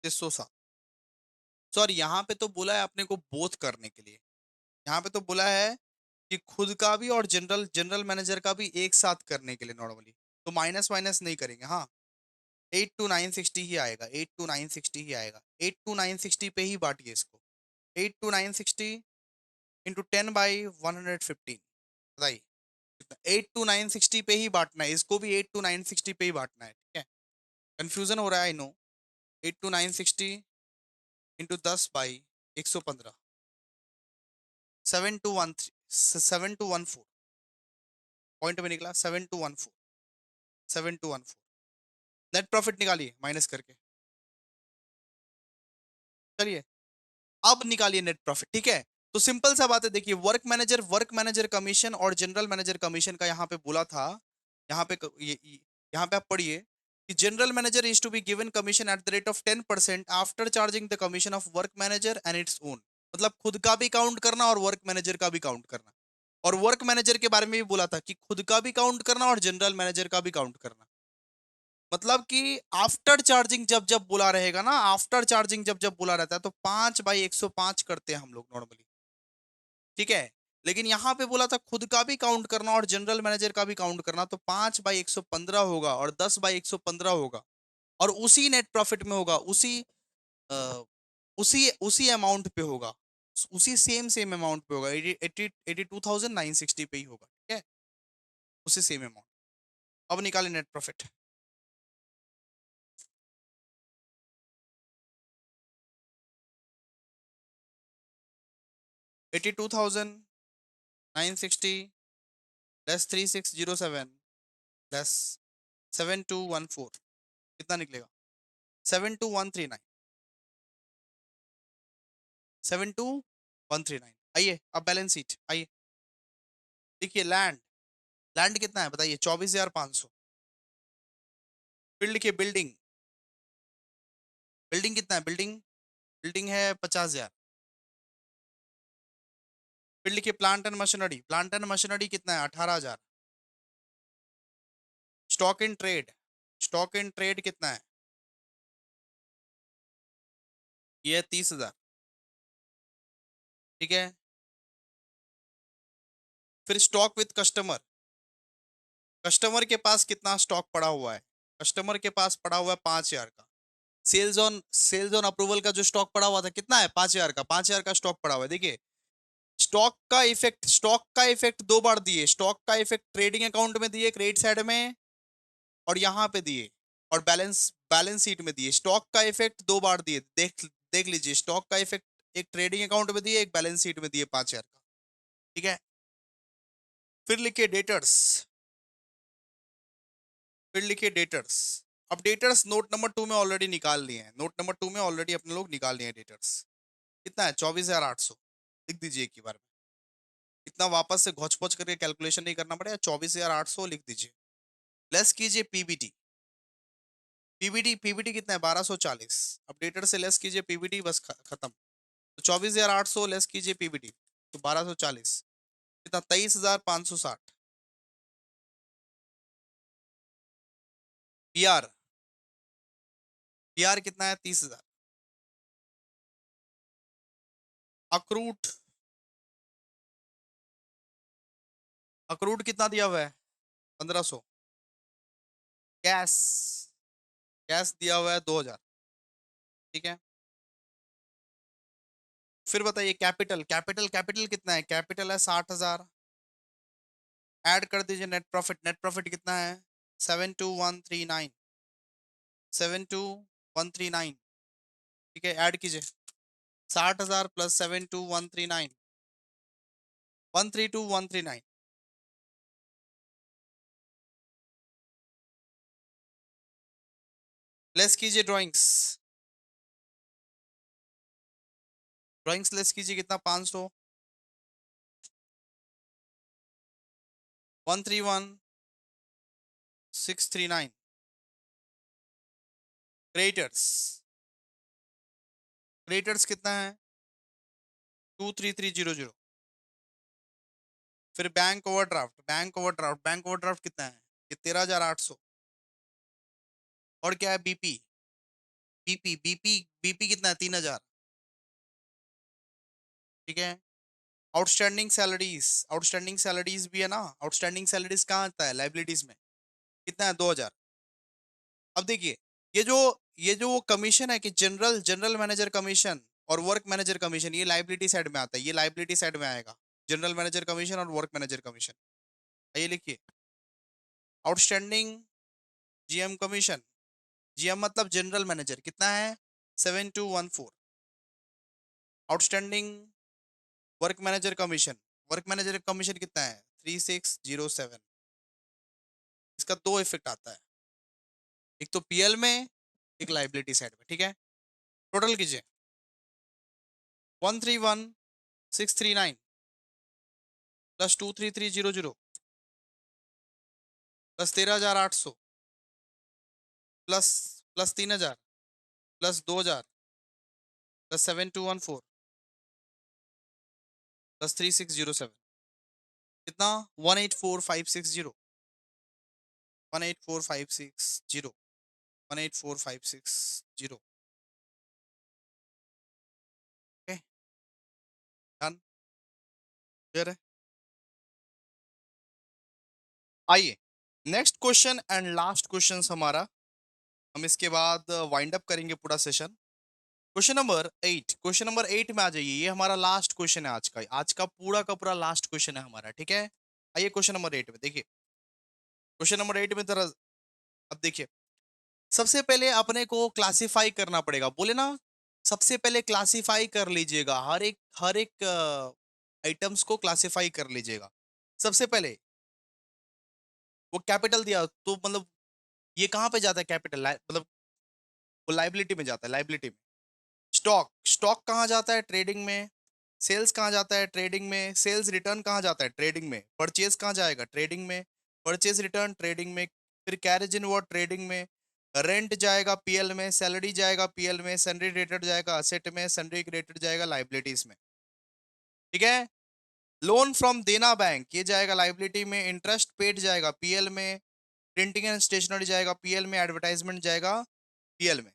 3607। Sir यहाँ पे तो बोला है अपने को बोथ करने के लिए, यहाँ पे तो बोला है कि खुद का भी और जनरल जनरल मैनेजर का भी एक साथ करने के लिए नॉर्मली, तो माइनस माइनस नहीं करेंगे। हाँ, 82960 ही आएगा, 82960 ही आएगा। 82960 पे ही बांटिए इसको, 82960 इंटू 10/115, बताइए, 82960 पे ही बांटना है इसको भी, 82960 पे ही बांटना है, ठीक है। कंफ्यूजन हो रहा है, आई नो। 82960 इंटू 10/115, 7214, पॉइंट में निकला 7214, 7214। नेट प्रॉफिट निकालिए माइनस करके, चलिए अब निकालिए नेट प्रॉफिट, ठीक है। तो सिंपल सा बात है, देखिए, वर्क मैनेजर कमीशन और जनरल मैनेजर कमीशन का यहाँ पे बोला था, यहाँ पे यहाँ पे आप पढ़िए कि general manager is to be given commission at the rate of 10% after charging the commission of work manager and its own. मतलब खुद का भी काउंट करना और वर्क मैनेजर का भी काउंट करना। और वर्क मैनेजर के बारे में भी बोला था कि खुद का भी काउंट करना और जनरल मैनेजर का भी काउंट करना। मतलब कि आफ्टर चार्जिंग जब जब बोला रहेगा ना, आफ्टर चार्जिंग जब जब बोला रहता है, तो 5/105 करते हैं हम लोग नॉर्मली, ठीक है। लेकिन यहाँ पे बोला था खुद का भी काउंट करना और जनरल मैनेजर का भी काउंट करना, तो 5/115 होगा और 10/115 होगा। और उसी नेट प्रॉफिट में होगा, अ, उसी अमाउंट पे होगा, उसी सेम सेम अमाउंट पे होगा, 82,960 पे ही होगा, ठीक है, उसी सेम अमाउंट। अब निकाले नेट प्रॉफिट, 82,960 लेस 3607 लेस 7214, कितना निकलेगा, 72139, 72139। आइए अब बैलेंस शीट आइए, देखिए लैंड, लैंड कितना है बताइए, 24,500। फिर लिखिए बिल्डिंग, बिल्डिंग कितना है, बिल्डिंग बिल्डिंग है 50,000। फिर लिखिए plant and machinery, plant and machinery कितना है, 18,000। Stock in trade, stock in trade कितना है, ये है 30,000, ठीक है। फिर स्टॉक विथ कस्टमर, कस्टमर के पास कितना स्टॉक पड़ा हुआ है, कस्टमर के पास पड़ा हुआ है 5,000 का। सेल्स ऑन अप्रूवल का जो स्टॉक पड़ा हुआ था कितना है, 5,000 का, 5,000 का स्टॉक पड़ा हुआ है। देखिए, स्टॉक का इफेक्ट 2 बार दिए, स्टॉक का इफेक्ट ट्रेडिंग अकाउंट में दिए क्रेडिट साइड में, और यहाँ पे दिए, और बैलेंस बैलेंस शीट में दिए। स्टॉक का इफेक्ट 2 बार दिए, देख देख लीजिए, स्टॉक का इफेक्ट एक ट्रेडिंग अकाउंट में दिए, एक बैलेंस शीट में दिए 5,000 का, ठीक है। फिर लिखिए डेटर्स, फिर लिखिए डेटर्स। अब डेटर्स नोट नंबर 2 में ऑलरेडी निकाल लिए हैं, नोट नंबर 2 में ऑलरेडी अपने लोग निकाल लिए हैं डेटर्स। कितना है, 24,800, लिख दीजिए एक ही बार में। इतना वापस से घोच पोच करके कैलकुलेशन नहीं करना पड़ेगा, 24,800 लिख दीजिए। लेस कीजिए पीबीटी। पीबीटी पीबीटी कितना है, 1240। अपडेटर से लेस कीजिए पीबीटी, बस खत्म। तो 24,800 लेस कीजिए पीबीटी, तो 1240 कितना, 23,560। पीआर, पीआर कितना है, 30,000। अक्रूट, अक्रूट कितना दिया हुआ है, 1500। गैस, गैस दिया हुआ है 2,000। ठीक है, फिर बताइए कैपिटल, कैपिटल कैपिटल कितना है, कैपिटल है 60,000। ऐड कर दीजिए नेट प्रॉफिट, नेट प्रॉफिट कितना है, 72139, 72139। ठीक है, ऐड कीजिए, 60,000 प्लस 72139, 132,139। लेस कीजिए ड्राइंग्स, ड्राइंग्स लेस कीजिए कितना, 500, 131,639। क्रेडिटर्स, क्रेडिटर्स कितना है, 23300। फिर bank overdraft, bank overdraft, bank overdraft कितना है, ये 13,800। और क्या है, बीपी, बीपी बीपी बीपी कितना है, 3,000। ठीक है, आउटस्टैंडिंग सैलरीज, आउटस्टैंडिंग सैलरीज भी है ना, आउटस्टैंडिंग सैलरीज कहाँ आता है, लाइबिलिटीज में, कितना है, 2,000। अब देखिए, ये जो ये जो वो कमीशन है कि जनरल जनरल मैनेजर कमीशन और वर्क मैनेजर कमीशन, ये लाइबिलिटी साइड में आता है, ये लाइबिलिटी साइड में आएगा। जनरल मैनेजर कमीशन और वर्क मैनेजर कमीशन, आइए लिखिए, आउटस्टैंडिंग जीएम कमीशन, जीएम मतलब जनरल मैनेजर, कितना है, 7,214। Outstanding work manager commission, work manager commission कितना है, 3,607। इसका दो इफेक्ट आता है, एक तो पीएल में, एक लाइबिलिटी साइड में। ठीक है, टोटल कीजिए, 131,639 plus 23300 plus 13,800 plus plus 3,000 plus 2,000 plus 7,214 plus 3,607, कितना, 184,560, 184,560, 184,560। ओके, डन, क्लियर है। आइए, next question and last question हमारा, हम इसके बाद वाइंड अप करेंगे पूरा सेशन। क्वेश्चन नंबर 8 में आ जाइए, ये हमारा लास्ट क्वेश्चन है आज का पूरा का पूरा लास्ट क्वेश्चन है हमारा। ठीक है, आइए क्वेश्चन नंबर 8 में देखिए, क्वेश्चन नंबर 8 में जरा, अब देखिए, सबसे पहले अपने को क्लासिफाई करना पड़ेगा, बोले ना, सबसे पहले क्लासिफाई कर लीजिएगा, हर एक आइटम्स को क्लासिफाई कर लीजिएगा। सबसे पहले वो कैपिटल दिया, तो मतलब ये कहाँ पे जाता है कैपिटल, मतलब वो लाइबिलिटी में जाता है, लाइबिलिटी में। स्टॉक, स्टॉक कहाँ जाता है, ट्रेडिंग में। सेल्स कहाँ जाता है, ट्रेडिंग में। सेल्स रिटर्न कहाँ जाता है, ट्रेडिंग में। परचेज कहाँ जाएगा, ट्रेडिंग में। परचेज रिटर्न ट्रेडिंग में। फिर कैरेज इनवर्ड ट्रेडिंग में। रेंट जाएगा पीएल में, सैलरी जाएगा पीएल में, सन्ड्री क्रेडिटेड जाएगा असेट में, सन्ड्री क्रेडिटेड जाएगा लाइबिलिटीज में। ठीक है, लोन फ्रॉम देना बैंक, ये जाएगा लाइबिलिटी में। इंटरेस्ट पेड जाएगा पीएल में। प्रिंटिंग एंड स्टेशनरी जाएगा पीएल में। एडवर्टाइजमेंट जाएगा पीएल में।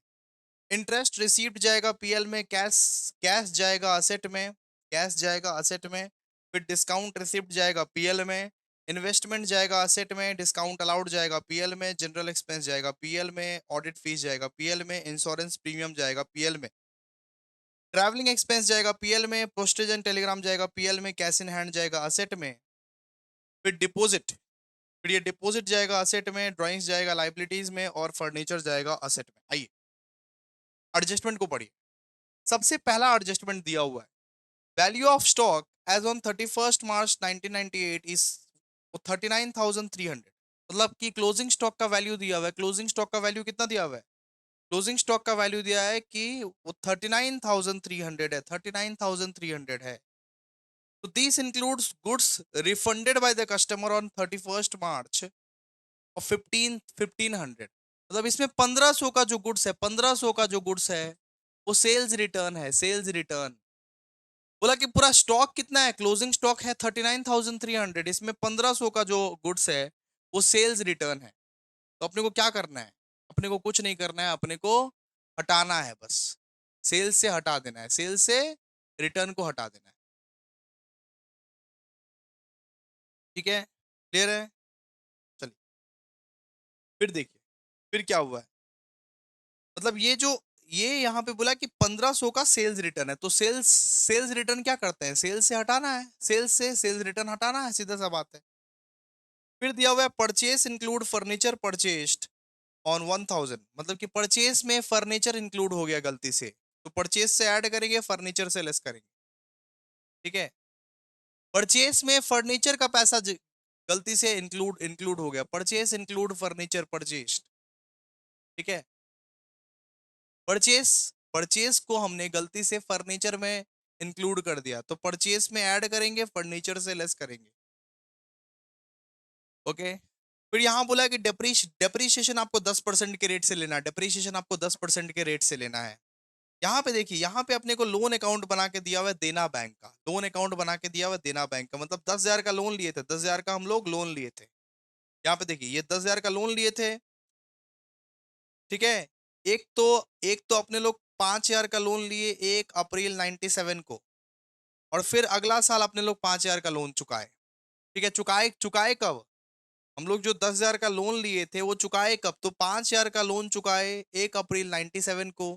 इंटरेस्ट रिसीव्ड जाएगा पीएल में। कैश, कैश जाएगा असेट में, कैश जाएगा असेट में। फिर डिस्काउंट रिसीव्ड जाएगा पीएल में। इन्वेस्टमेंट जाएगा असेट में। डिस्काउंट अलाउड जाएगा पीएल में। जनरल एक्सपेंस जाएगा पीएल में। ऑडिट फीस जाएगा पीएल में। इंश्योरेंस प्रीमियम जाएगा पीएल में। ट्रैवलिंग एक्सपेंस जाएगा पीएल में। पोस्टेज एंड टेलीग्राम जाएगा पीएल में। कैश इन हैंड जाएगा असेट में। फिर डिपॉजिट, फिर ये डिपॉजिट जाएगा असेट में। ड्राइंग्स जाएगा लाइबिलिटीज में और फर्नीचर जाएगा असेट में। आइए एडजस्टमेंट को पढ़िए। सबसे पहला एडजस्टमेंट दिया हुआ है, value of stock as on 31 March 1998 is 39,300। मतलब कि क्लोजिंग स्टॉक का वैल्यू दिया हुआ है, क्लोजिंग स्टॉक का वैल्यू कितना दिया हुआ है, क्लोजिंग स्टॉक का वैल्यू दिया है कि वो 39,300 है, 39,300 है। तो this includes goods refunded by the customer on 31st March और 1500। मतलब इसमें 1500 का जो गुड्स है, 1500 का जो गुड्स है वो सेल्स रिटर्न है, सेल्स रिटर्न। बोला कि पूरा स्टॉक कितना है, क्लोजिंग स्टॉक है 39,300, इसमें 1500 का जो गुड्स है वो सेल्स रिटर्न है। तो अपने को क्या करना है? अपने को कुछ नहीं करना है, अपने को हटाना है बस। सेल्स से हटा देना है, सेल्स से रिटर्न को हटा देना है। ठीक है, क्लियर है? चलिए फिर देखिए, फिर क्या हुआ है। मतलब ये यहाँ पे बोला कि 1500 का सेल्स रिटर्न है, तो सेल्स सेल्स रिटर्न क्या करते हैं? सेल्स से हटाना है, सेल्स से सेल्स रिटर्न हटाना है, सीधा सा बात है। फिर दिया हुआ है purchase include furniture purchased on 1000, मतलब कि परचेस में फर्नीचर इंक्लूड हो गया गलती से, तो परचेस से ऐड करेंगे, फर्नीचर से लेस करेंगे। ठीक है, परचेस में फर्नीचर का पैसा गलती से इंक्लूड इंक्लूड हो गया, परचेस इंक्लूड फर्नीचर परचेस्ड। ठीक है, परचेस परचेस को हमने गलती से फर्नीचर में इंक्लूड कर दिया, तो परचेस में ऐड करेंगे, फर्नीचर से लेस करेंगे। ओके, फिर यहां बोला है कि डेप्रीशिएशन आपको 10% के रेट से लेना है, डेप्रीशिएशन आपको 10% के रेट से लेना है। यहाँ पे देखिए, यहाँ पे अपने को लोन अकाउंट बना के दिया हुआ है देना बैंक का, लोन अकाउंट बना के दिया हुआ है देना बैंक का, मतलब 10,000 का लोन लिए थे, 10,000 का हम लोग लोन लिए थे। यहाँ पे देखिए, ये 10,000 का लोन लिए थे। ठीक है, एक तो एक तो अपने लोग 5,000 का लोन लिए 1 अप्रैल 97 को, और फिर अगला साल अपने लोग 5,000 का लोन चुकाए। ठीक है, चुकाए चुकाए कब? हम लोग जो 10,000 का लोन लिए थे वो चुकाए कब? तो 5,000 का लोन चुकाए 1 अप्रैल 97 को,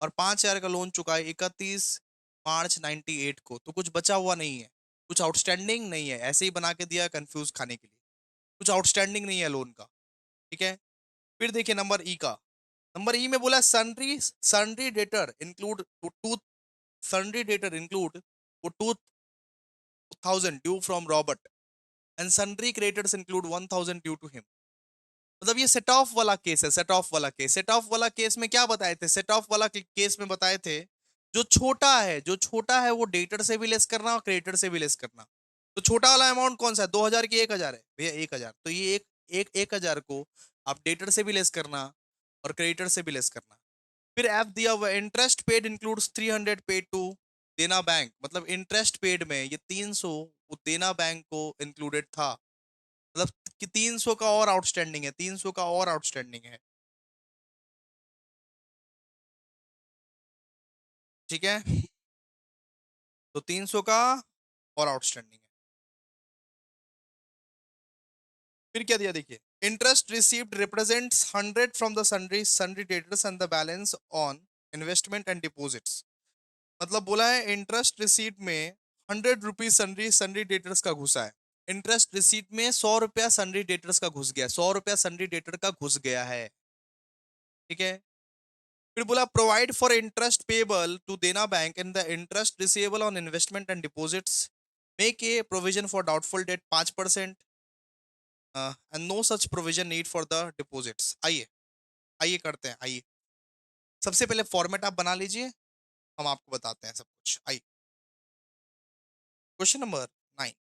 और 5,000 का लोन चुकाए 31 मार्च 98 को। तो कुछ बचा हुआ नहीं है, कुछ आउटस्टैंडिंग नहीं है, ऐसे ही बना के दिया कंफ्यूज खाने के लिए, कुछ आउटस्टैंडिंग नहीं है लोन का। ठीक है, फिर देखिए नंबर ई का, नंबर ई में बोला sundry sundry debtor include to sundry debtor include वो 2,000 due from Robert and sundry creditors include 1,000 due to him. मतलब ये सेट ऑफ वाला केस है, सेट ऑफ वाला केस। सेट ऑफ वाला केस में क्या बताए थे? सेट ऑफ वाला केस में बताए थे जो छोटा है, जो छोटा है वो डेटर से भी लेस करना और क्रेडिटर से भी लेस करना। तो छोटा वाला अमाउंट कौन सा है? 2,000 की 1,000 है भैया, 1,000, तो ये एक एक 1,000 को आप डेटर से भी लेस करना और क्रेडिटर से भी लेस करना। फिर एफ दिया हुआ interest paid includes 300 paid to Dena Bank, मतलब इंटरेस्ट पेड में ये 300 वो देना बैंक को इंक्लूडेड था। मतलब कि 300 का और आउटस्टैंडिंग है, 300 का और आउटस्टैंडिंग है। ठीक है, तो 300 का और आउटस्टैंडिंग है। फिर क्या दिया देखिए, interest received represents 100 from the sundry sundry debtors and the balance on investment and deposits. मतलब बोला है इंटरेस्ट रिसीट में 100 रुपीज सन्ड्री सन्ड्री डेटर्स का घुसा है। इंटरेस्ट रिसीट में 100 रुपया सन्ड्री डेटर्स का घुस गया, 100 रुपया सन्ड्री डेटर का घुस गया है। ठीक है, फिर बोला provide for interest payable to Dena bank and the interest receivable on investment and deposits, make a provision for doubtful debt 5%, and no such provision need for the deposits. आइए आइए करते हैं, आइए सबसे पहले फॉर्मेट आप बना लीजिए, हम आपको बताते हैं सब कुछ। आइए क्वेश्चन नंबर 9,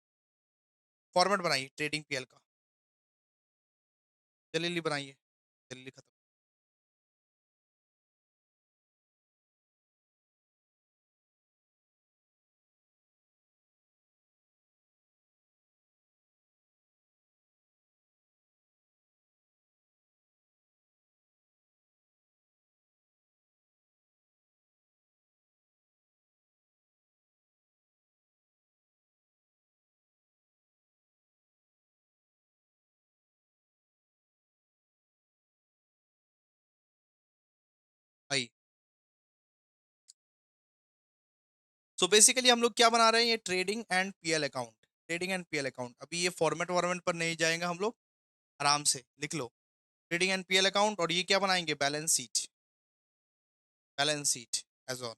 फॉर्मेट बनाइए ट्रेडिंग पीएल का, जल्दी बनाइए, जल्दी खत्म। आइए, सो बेसिकली हम लोग क्या बना रहे हैं, ये trading and PL account, trading and PL account. अभी ये फॉर्मेट वॉर्मेट पर नहीं जाएंगे हम लोग, आराम से लिख लो ट्रेडिंग एंड पीएल अकाउंट। और ये क्या बनाएंगे, balance sheet, balance sheet as on,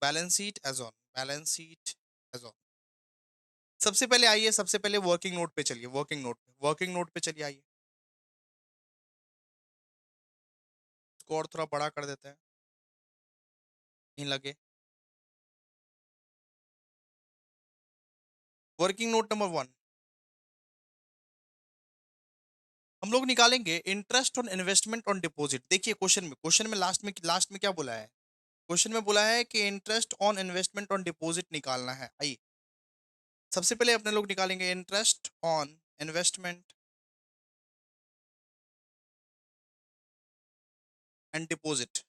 balance sheet as on, balance sheet as on. सबसे पहले आइए, सबसे पहले वर्किंग नोट पे चलिए, वर्किंग नोट पे, वर्किंग नोट पे चलिए आइए। इसको और थोड़ा बड़ा कर देते हैं, नहीं लगे। वर्किंग नोट नंबर 1, हम लोग निकालेंगे interest on investment on deposit. देखिए क्वेश्चन में लास्ट में क्या बोला है? क्वेश्चन में बोला है कि interest on investment on deposit निकालना है। आइए सबसे पहले अपने लोग निकालेंगे interest on investment and deposit.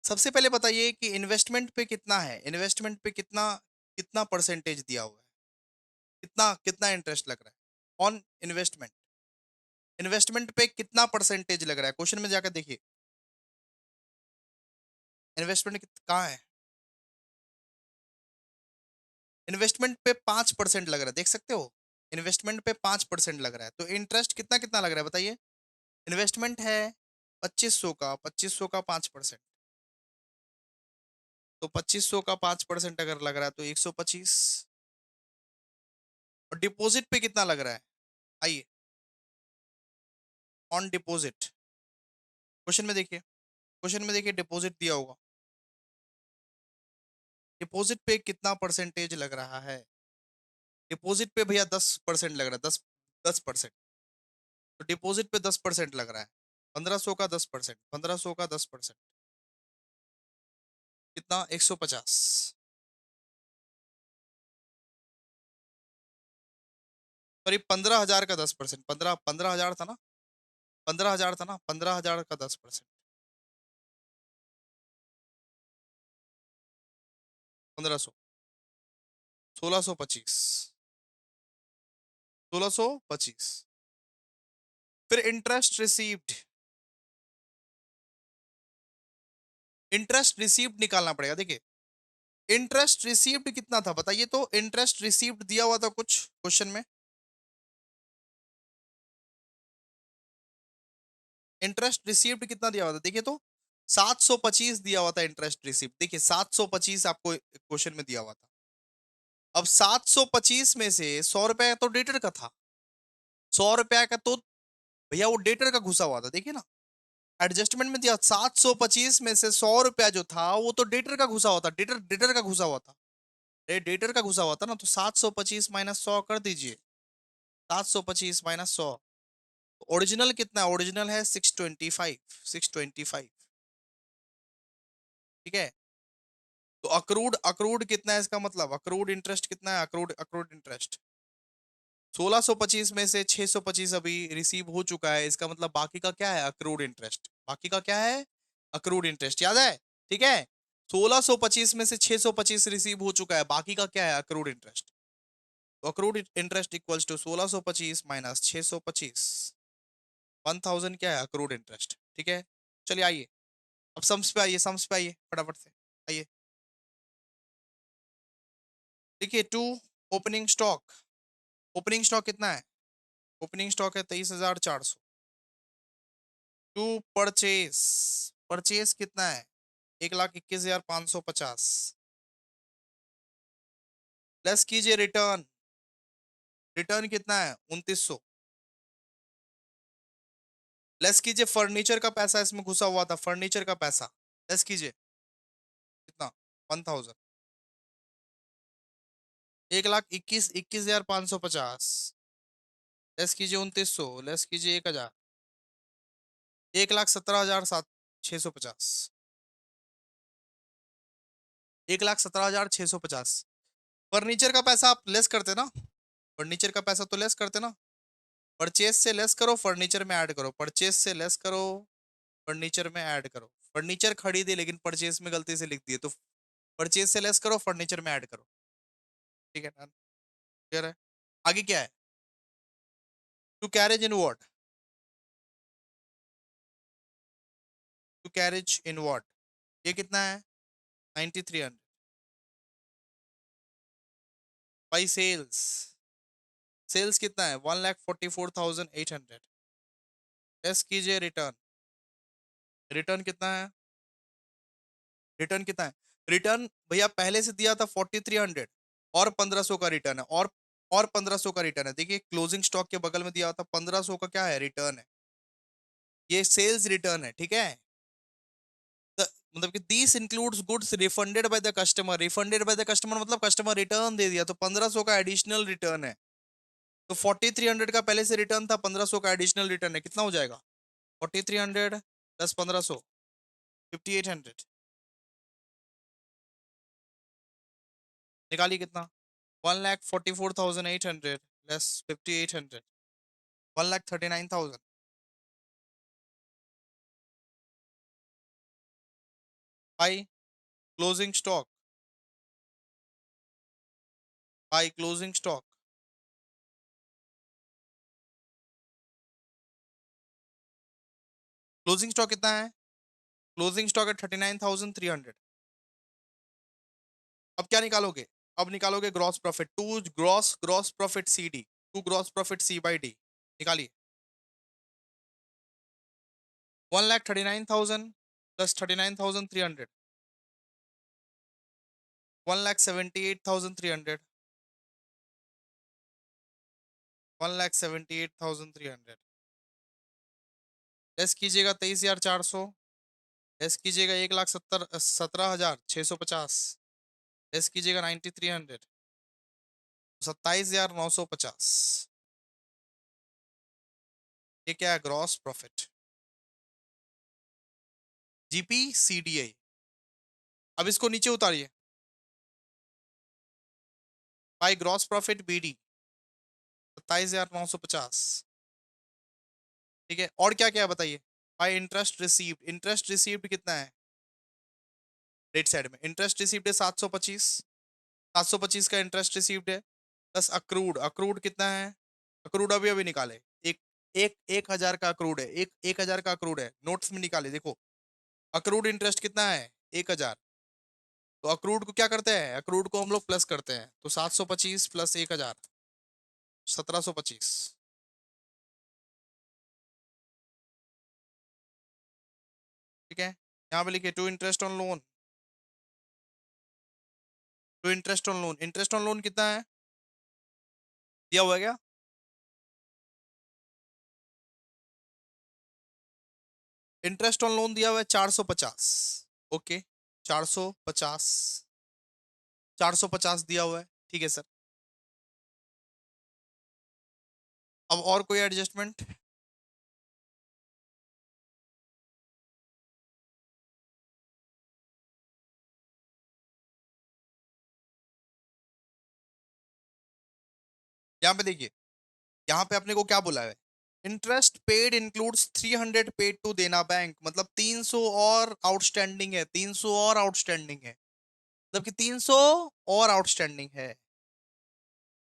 सबसे पहले बताइए कि इन्वेस्टमेंट पे कितना है, इन्वेस्टमेंट पे कितना कितना परसेंटेज दिया हुआ है, कितना कितना इंटरेस्ट लग रहा है ऑन इन्वेस्टमेंट। इन्वेस्टमेंट पे कितना परसेंटेज लग रहा है, क्वेश्चन में जाकर देखिए इन्वेस्टमेंट कहाँ है। इन्वेस्टमेंट पे 5% लग रहा है, देख सकते हो। इन्वेस्टमेंट पे 5% लग रहा है, तो इंटरेस्ट कितना कितना लग रहा है बताइए। इन्वेस्टमेंट है 2500 का, 2500 का 5%, तो 2500 का 5% अगर लग रहा है तो 125। और डिपॉजिट पे कितना लग रहा है, आइए ऑन डिपॉजिट क्वेश्चन में देखिए डिपॉजिट दिया होगा। डिपॉजिट पे कितना परसेंटेज लग रहा है, डिपॉजिट पे भैया 10% लग रहा है, 10%। तो डिपॉजिट पे 10% लग रहा है, 1500 का 10%, 1500 का 10%, कितना 150। सॉरी 15,000 का 10%, 15,000 था ना, 15,000 था ना, 15,000 का 10%, 1500, 1625, 1625। फिर इंटरेस्ट रिसीव्ड निकालना पड़ेगा। देखिए इंटरेस्ट रिसीव्ड कितना था बताइए, तो इंटरेस्ट रिसीव्ड दिया हुआ था कुछ क्वेश्चन में। इंटरेस्ट रिसीव्ड कितना दिया हुआ था देखिए तो, 725 दिया हुआ था इंटरेस्ट रिसीव्ड। देखिए 725 आपको क्वेश्चन में दिया हुआ था। अब 725 में से 100 रुपए तो डेटर का था, 100 रुपया का तो भैया वो डेटर का घुसा हुआ था, देखिए ना एडजस्टमेंट में दिया। 725 में से 100 रुपया जो था वो तो डेटर का घुसा हुआ था, डेटर डेटर का घुसा हुआ था, डेटर का घुसा हुआ था ना। तो 725 माइनस 100 कर दीजिए, 725 माइनस 100। ओरिजिनल कितना है, ओरिजिनल है 625, 625। ठीक है, तो अक्रूड अक्रूड कितना है, इसका मतलब अक्रूड इंटरेस्ट कितना है, अक्रूड अक्रूड इंटरेस्ट 1625 में से 625 अभी रिसीव हो चुका है, इसका मतलब बाकी का क्या है, अक्रूड इंटरेस्ट। बाकी का क्या है, अक्रूड इंटरेस्ट, याद है। ठीक है, 1625 में से 625 रिसीव हो चुका है, बाकी का क्या है, अक्रूड इंटरेस्ट। तो accrued interest equals to 1625 minus 625, 1000 क्या है, अक्रूड इंटरेस्ट। ठीक है, चलिए आइए अब सम्स पे आइए फटाफट से। आइए देखिए to opening stock, opening stock कितना है, ओपनिंग स्टॉक है 23,400। टू परचेस, परचेस कितना है, 1,21,550। लेस कीजिए रिटर्न, रिटर्न कितना है 2,900। लेस कीजिए फर्नीचर का पैसा, इसमें घुसा हुआ था फर्नीचर का पैसा, लेस कीजिए कितना 1,000। 1,21,21,550 लेस कीजिए 2,900, लेस कीजिए 1,000, 1,17,650, 1,17,650। फर्नीचर का पैसा आप लेस करते ना, फर्नीचर का पैसा तो लेस करते ना। परचेस से लेस करो, फर्नीचर में ऐड करो, परचेस से लेस करो, फर्नीचर में ऐड करो। फर्नीचर खरीदे लेकिन परचेस में गलती से लिख दिए, तो परचेस से लेस करो, फर्नीचर में ऐड करो। ठीक है ना, क्लियर है। आगे क्या है, to carriage inward, to carriage inward, ये कितना है 9,300 बाई सेल्स, सेल्स कितना है 1,44,800। लेस कीजिए रिटर्न, रिटर्न कितना है, रिटर्न कितना है, रिटर्न भैया पहले से दिया था 4,300 और 1,500 का रिटर्न है, और 1,500 का रिटर्न है। देखिए क्लोजिंग स्टॉक के बगल में दिया था 1,500 का क्या है, रिटर्न है, ये सेल्स रिटर्न है। ठीक है, मतलब कि this includes goods refunded by the customer. Refunded by the customer मतलब कस्टमर रिटर्न दे दिया, तो 1500 का एडिशनल रिटर्न है। तो 4300 का पहले से रिटर्न था, 1500 का एडिशनल रिटर्न है, कितना हो जाएगा? 4300 प्लस 1500, 5800। निकालिए कितना? 1,44,800 less 5800, 1,39,000। By closing stock, by closing stock. Closing stock कितना है? क्लोजिंग स्टॉक है 39,300। अब क्या निकालोगे? अब निकालोगे gross profit, to gross gross profit C D, to gross profit C by D. निकालिए। 1,39,000 प्लस 39,300, 1,78,300, 1,78,300। लेस कीजिएगा 23,400, लेस कीजिएगा 1,17,हजार 650, लेस कीजिएगा 9,300, 27,950। ये क्या है? Gross profit, GP CDI. अब इसको नीचे उतारिए, बाई ग्रॉस प्रॉफिट बीडी 27,950। ठीक है, और क्या क्या है बताइए? By interest received, interest received कितना है? रेट साइड में इंटरेस्ट रिसीव्ड है 725, 725 का इंटरेस्ट रिसीव्ड है। प्लस अक्रूड, अक्रूड कितना है? अक्रूड अभी अभी निकाले। एक एक 1,000 का अक्रूड है, एक 1,000 का अक्रूड है, नोट्स में निकाले देखो। अक्रूड इंटरेस्ट कितना है? 1,000। तो अक्रूड को क्या करते हैं? अक्रूड को हम लोग प्लस करते हैं, तो 725 प्लस 1,000 1,725। ठीक है, यहाँ पे लिखिए to interest on loan, to interest on loan. Interest on loan कितना है? दिया हुआ है क्या? इंटरेस्ट ऑन लोन दिया हुआ है 450। ओके, 450, 450 दिया हुआ है, ठीक है सर। अब और कोई एडजस्टमेंट? यहाँ पे देखिए, यहाँ पे अपने को क्या बोला है? Interest paid includes 300 paid to Dena Bank, मतलब 300 और आउटस्टैंडिंग है, 300 और आउटस्टैंडिंग है, मतलब कि 300 और आउटस्टैंडिंग है।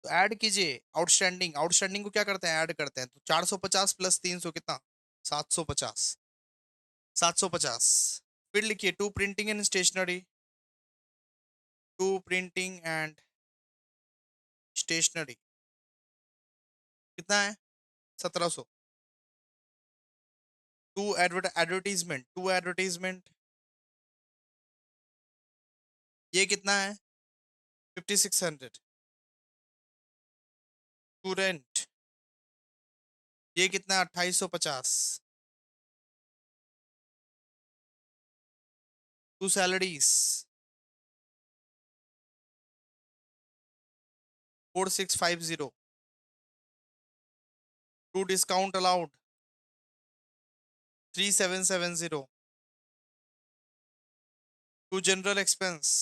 तो ऐड कीजिए आउटस्टैंडिंग, आउटस्टैंडिंग को क्या करते हैं? ऐड करते हैं, तो 450 प्लस 300 कितना? 750, 750। फिर लिखिए to printing and stationery, to printing and stationery कितना है? 1,700। टू एडवर्टाइजमेंट, टू एडवर्टाइजमेंट ये कितना है? 5,600। टू रेंट ये कितना है? 2,850। To salaries 4,650। To discount allowed 3,770। To general expense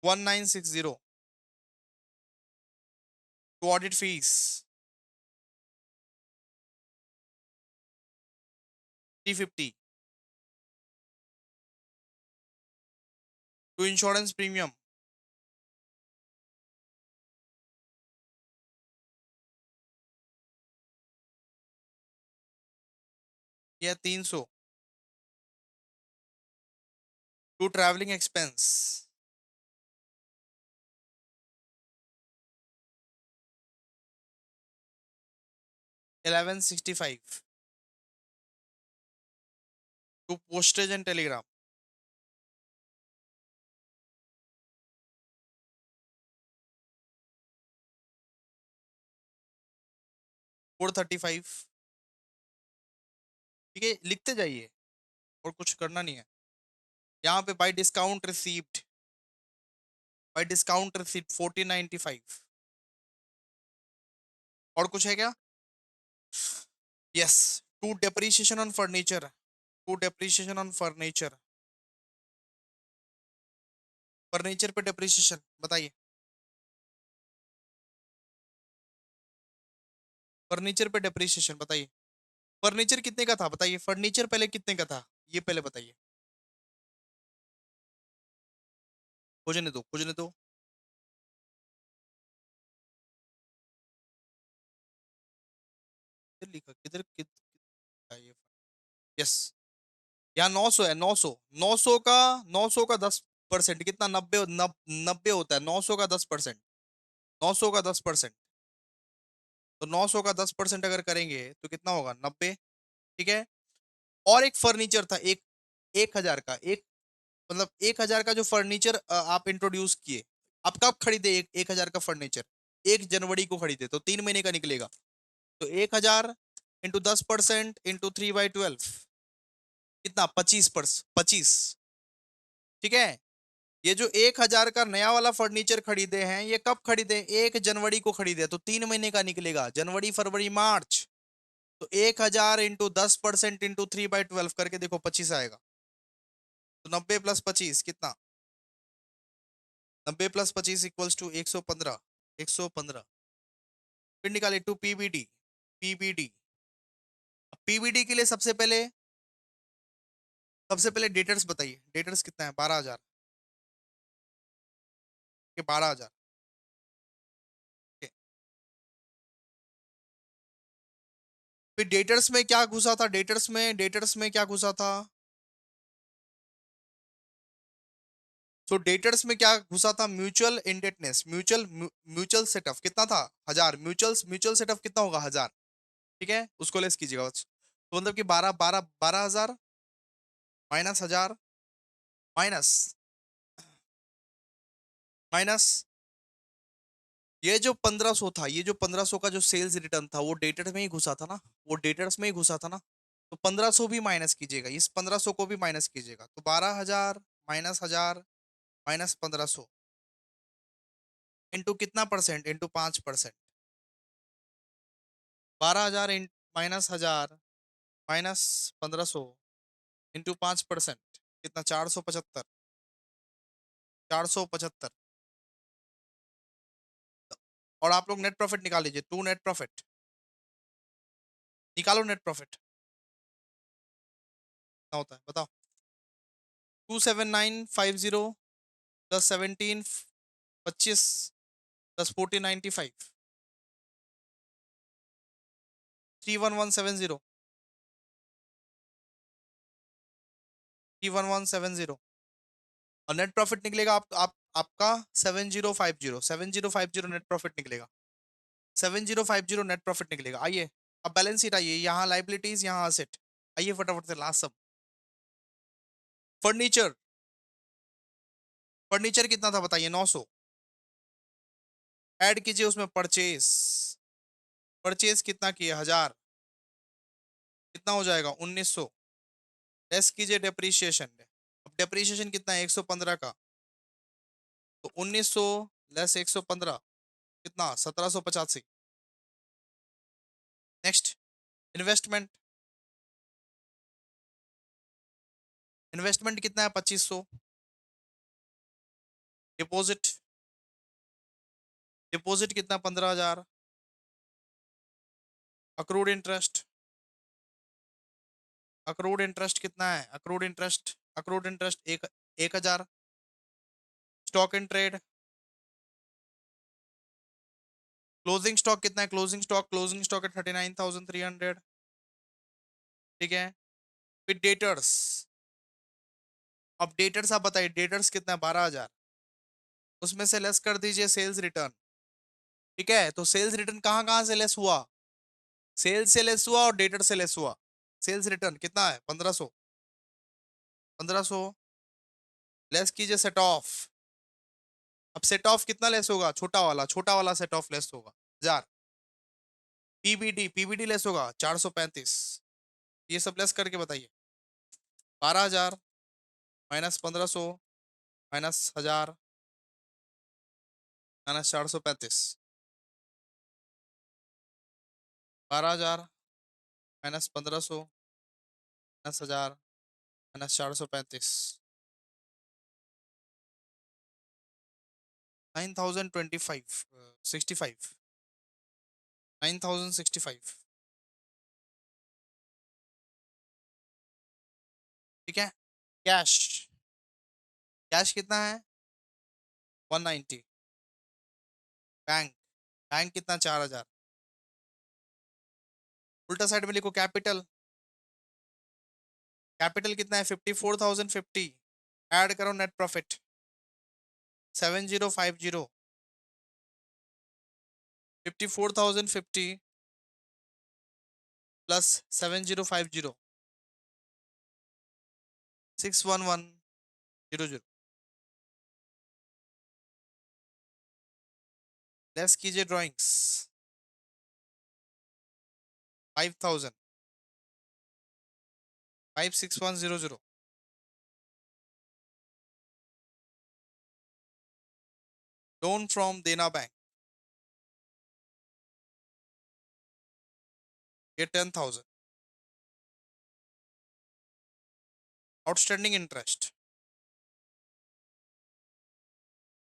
1,960। To audit fees 350। To insurance premium 300। To travelling expense 1,165। To postage and telegram 435। ठीक है, लिखते जाइए और कुछ करना नहीं है। यहाँ पे बाई डिस्काउंट रिसीप्ट 1495। और कुछ है क्या? Yes. To depreciation on furniture, to depreciation on furniture, furniture पे डेप्रिसिएशन बताइए। फर्नीचर पे डेप्रिसिएशन बताइए। फर्नीचर कितने का था बताइए, फर्नीचर पहले कितने का था ये पहले बताइए। खोजने दो, खोजने दो। किधर लिखा, किधर किधर ये? यस, यहाँ 900 है, 900। 900 का, 900 का 10% कितना, 90, 90 होता है। 900 का 10%, 900 का 10%, तो 900 का 10% अगर करेंगे तो कितना होगा, 90। ठीक है। और एक फर्नीचर था, एक, 1000 का एक, मतलब 1000 का जो फर्नीचर आप इंट्रोड्यूस किए। आप कब खरीदे 1000 का फर्नीचर? 1 जनवरी को खरीदे, तो 3 महीने का निकलेगा। तो 1000 इंटू 10% इंटू 3/12, कितना, 25। ठीक है। ये जो 1000 का नया वाला फर्नीचर खरीदे हैं, ये कब खरीदे, 1 जनवरी को खरीदे, तो 3 महीने का निकलेगा, जनवरी फरवरी मार्च। तो 1000 इंटू 10% इंटू 3/12 करके देखो, 25 आएगा। तो 90 + 25 कितना, 90 + 25 इक्वल्स टू 115, 115। फिर निकाले टू पीबीडी, पीबीडी। पीबीडी के लिए सबसे पहले डेटर्स बताइए, डेटर्स कितना है, 12,000 के, 12,000 के। फिर डेटर्स में क्या घुसा था, डेटर्स में क्या घुसा था? सो डेटर्स में क्या घुसा था, म्यूचुअल इंडेटनेस, म्यूचुअल सेटअप कितना था, 1000। म्यूचुअल सेटअप कितना होगा, 1000। ठीक है, उसको लेस कीजिएगा बस। तो मतलब कि 12,000 माइनस 1000, माइनस माइनस ये जो 1500 था, ये जो 1500 का जो सेल्स रिटर्न था, वो डेटर्स में ही घुसा था ना, वो डेटर्स में ही घुसा था ना। तो 1500 भी माइनस कीजिएगा, इस 1500 को भी माइनस कीजिएगा, तो 12,000 माइनस 1000 माइनस 1500 इंटू कितना percent, into 5%। 12,000 minus 1000 minus 1500 into 5%, कितना, 475, 475। और आप लोग नेट प्रॉफिट निकाल लीजिए, टू नेट प्रॉफिट निकालो, नेट प्रॉफिट कितना होता है बताओ। 27950 प्लस 17, 25 प्लस 1495, 31170, 31170। और नेट प्रॉफिट निकलेगा आपका 7050, 7050 नेट प्रॉफिट निकलेगा, 7050 नेट प्रॉफिट निकलेगा। आइए, अब बैलेंस शीट आइए, यहाँ लाइबिलिटीज, यहाँ असेट। आइए फटाफट से लास्ट सब। फर्नीचर, फर्नीचर कितना था बताइए, 900। ऐड कीजिए उसमें परचेस, परचेस कितना किए, 1000, कितना हो जाएगा, 1900। लेस कीजिए डेप्रीशिएशन, अब डेप्रीशिएशन कितना है, 115 का, तो 1900 लेस 115 कितना, 1785। नेक्स्ट, इन्वेस्टमेंट, इन्वेस्टमेंट कितना है, 2500। डिपॉजिट, डिपॉजिट कितना, 15,000। अक्रूड इंटरेस्ट, अक्रूड इंटरेस्ट कितना है, accrued interest 1000। Stock in trade, closing stock कितना है, क्लोजिंग स्टॉक है 39,300। ठीक है। फिर डेटर्स, अब डेटर्स आप बताइए, डेटर्स कितना है, 12,000। उसमें से लेस कर दीजिए सेल्स रिटर्न। ठीक है, तो सेल्स रिटर्न कहाँ कहाँ से लेस हुआ, सेल्स से लेस हुआ और डेटर से लेस हुआ। सेल्स रिटर्न कितना है, 1500, 1500 लेस कीजिए सेट ऑफ। अब सेट ऑफ कितना लेस होगा, छोटा वाला सेट ऑफ लेस होगा, 1000। पीबीडी, पीबीडी लेस होगा 435। ये सब लेस करके बताइए। 12,000 minus 1,500 minus 1,000 minus 435। 12,000 minus 1,500 minus 1,000 minus 435। 9,025 65। 9,065। ठीक है। कैश, कैश कितना है? 190। बैंक, बैंक कितना? 4,000। उल्टा साइड में लिखो कैपिटल, कैपिटल कितना है? 54,050। ऐड करो नेट प्रॉफिट 7050। 54,050 प्लस 7050 61100। लेस कीजिए ड्राइंग्स। 5,000 56100। लोन फ्रॉम देना बैंक, ये 10,000। आउटस्टैंडिंग इंटरेस्ट,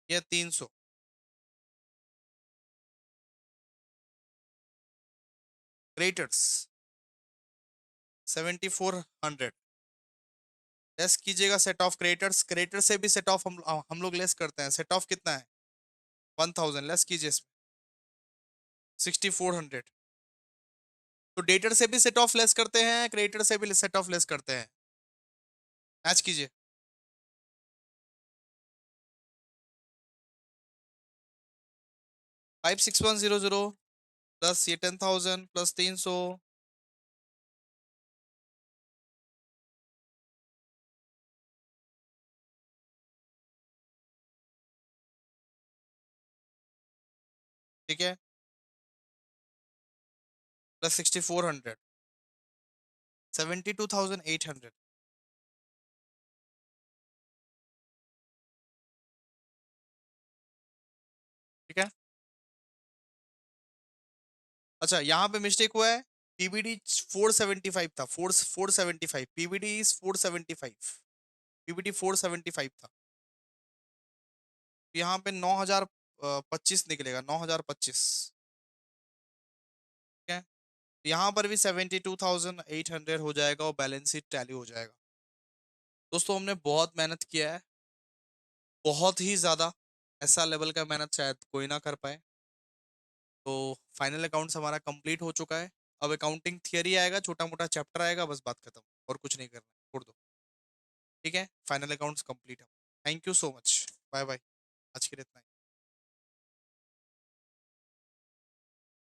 ये 300। क्रेडिटर्स 7,400। लेस कीजिएगा सेट ऑफ क्रेडिटर्स, क्रेडिटर से भी सेट ऑफ हम लोग लेस करते हैं। सेट ऑफ कितना है? 1,000। लेस कीजिए इसमें 6,400। तो डेटर से भी सेट ऑफ लेस करते हैं, क्रेडिटर से भी सेट ऑफ लेस करते हैं। मैच कीजिए। 56100 प्लस ये 10,000 प्लस 300। ठीक है, प्लस 6,400, 72,800। ठीक है। अच्छा, यहाँ पे मिस्टेक हुआ है। पीबीडी 475 था, 475। PBD is 475। पीबीडी 475 था। यहाँ पे 9,025 निकलेगा, 9,025। ठीक है। यहाँ पर भी 72,800 हो जाएगा और बैलेंस शीट टैली हो जाएगा। दोस्तों हमने बहुत मेहनत किया है, बहुत ही ज़्यादा। ऐसा लेवल का मेहनत शायद कोई ना कर पाए। तो फाइनल अकाउंट्स हमारा कंप्लीट हो चुका है। अब अकाउंटिंग थियरी आएगा, छोटा मोटा चैप्टर आएगा, बस बात खत्म। और कुछ नहीं करना, छोड़ दो। ठीक है, फाइनल अकाउंट्स कंप्लीट है। Thank you so much, bye bye. आज के लिए इतना ही।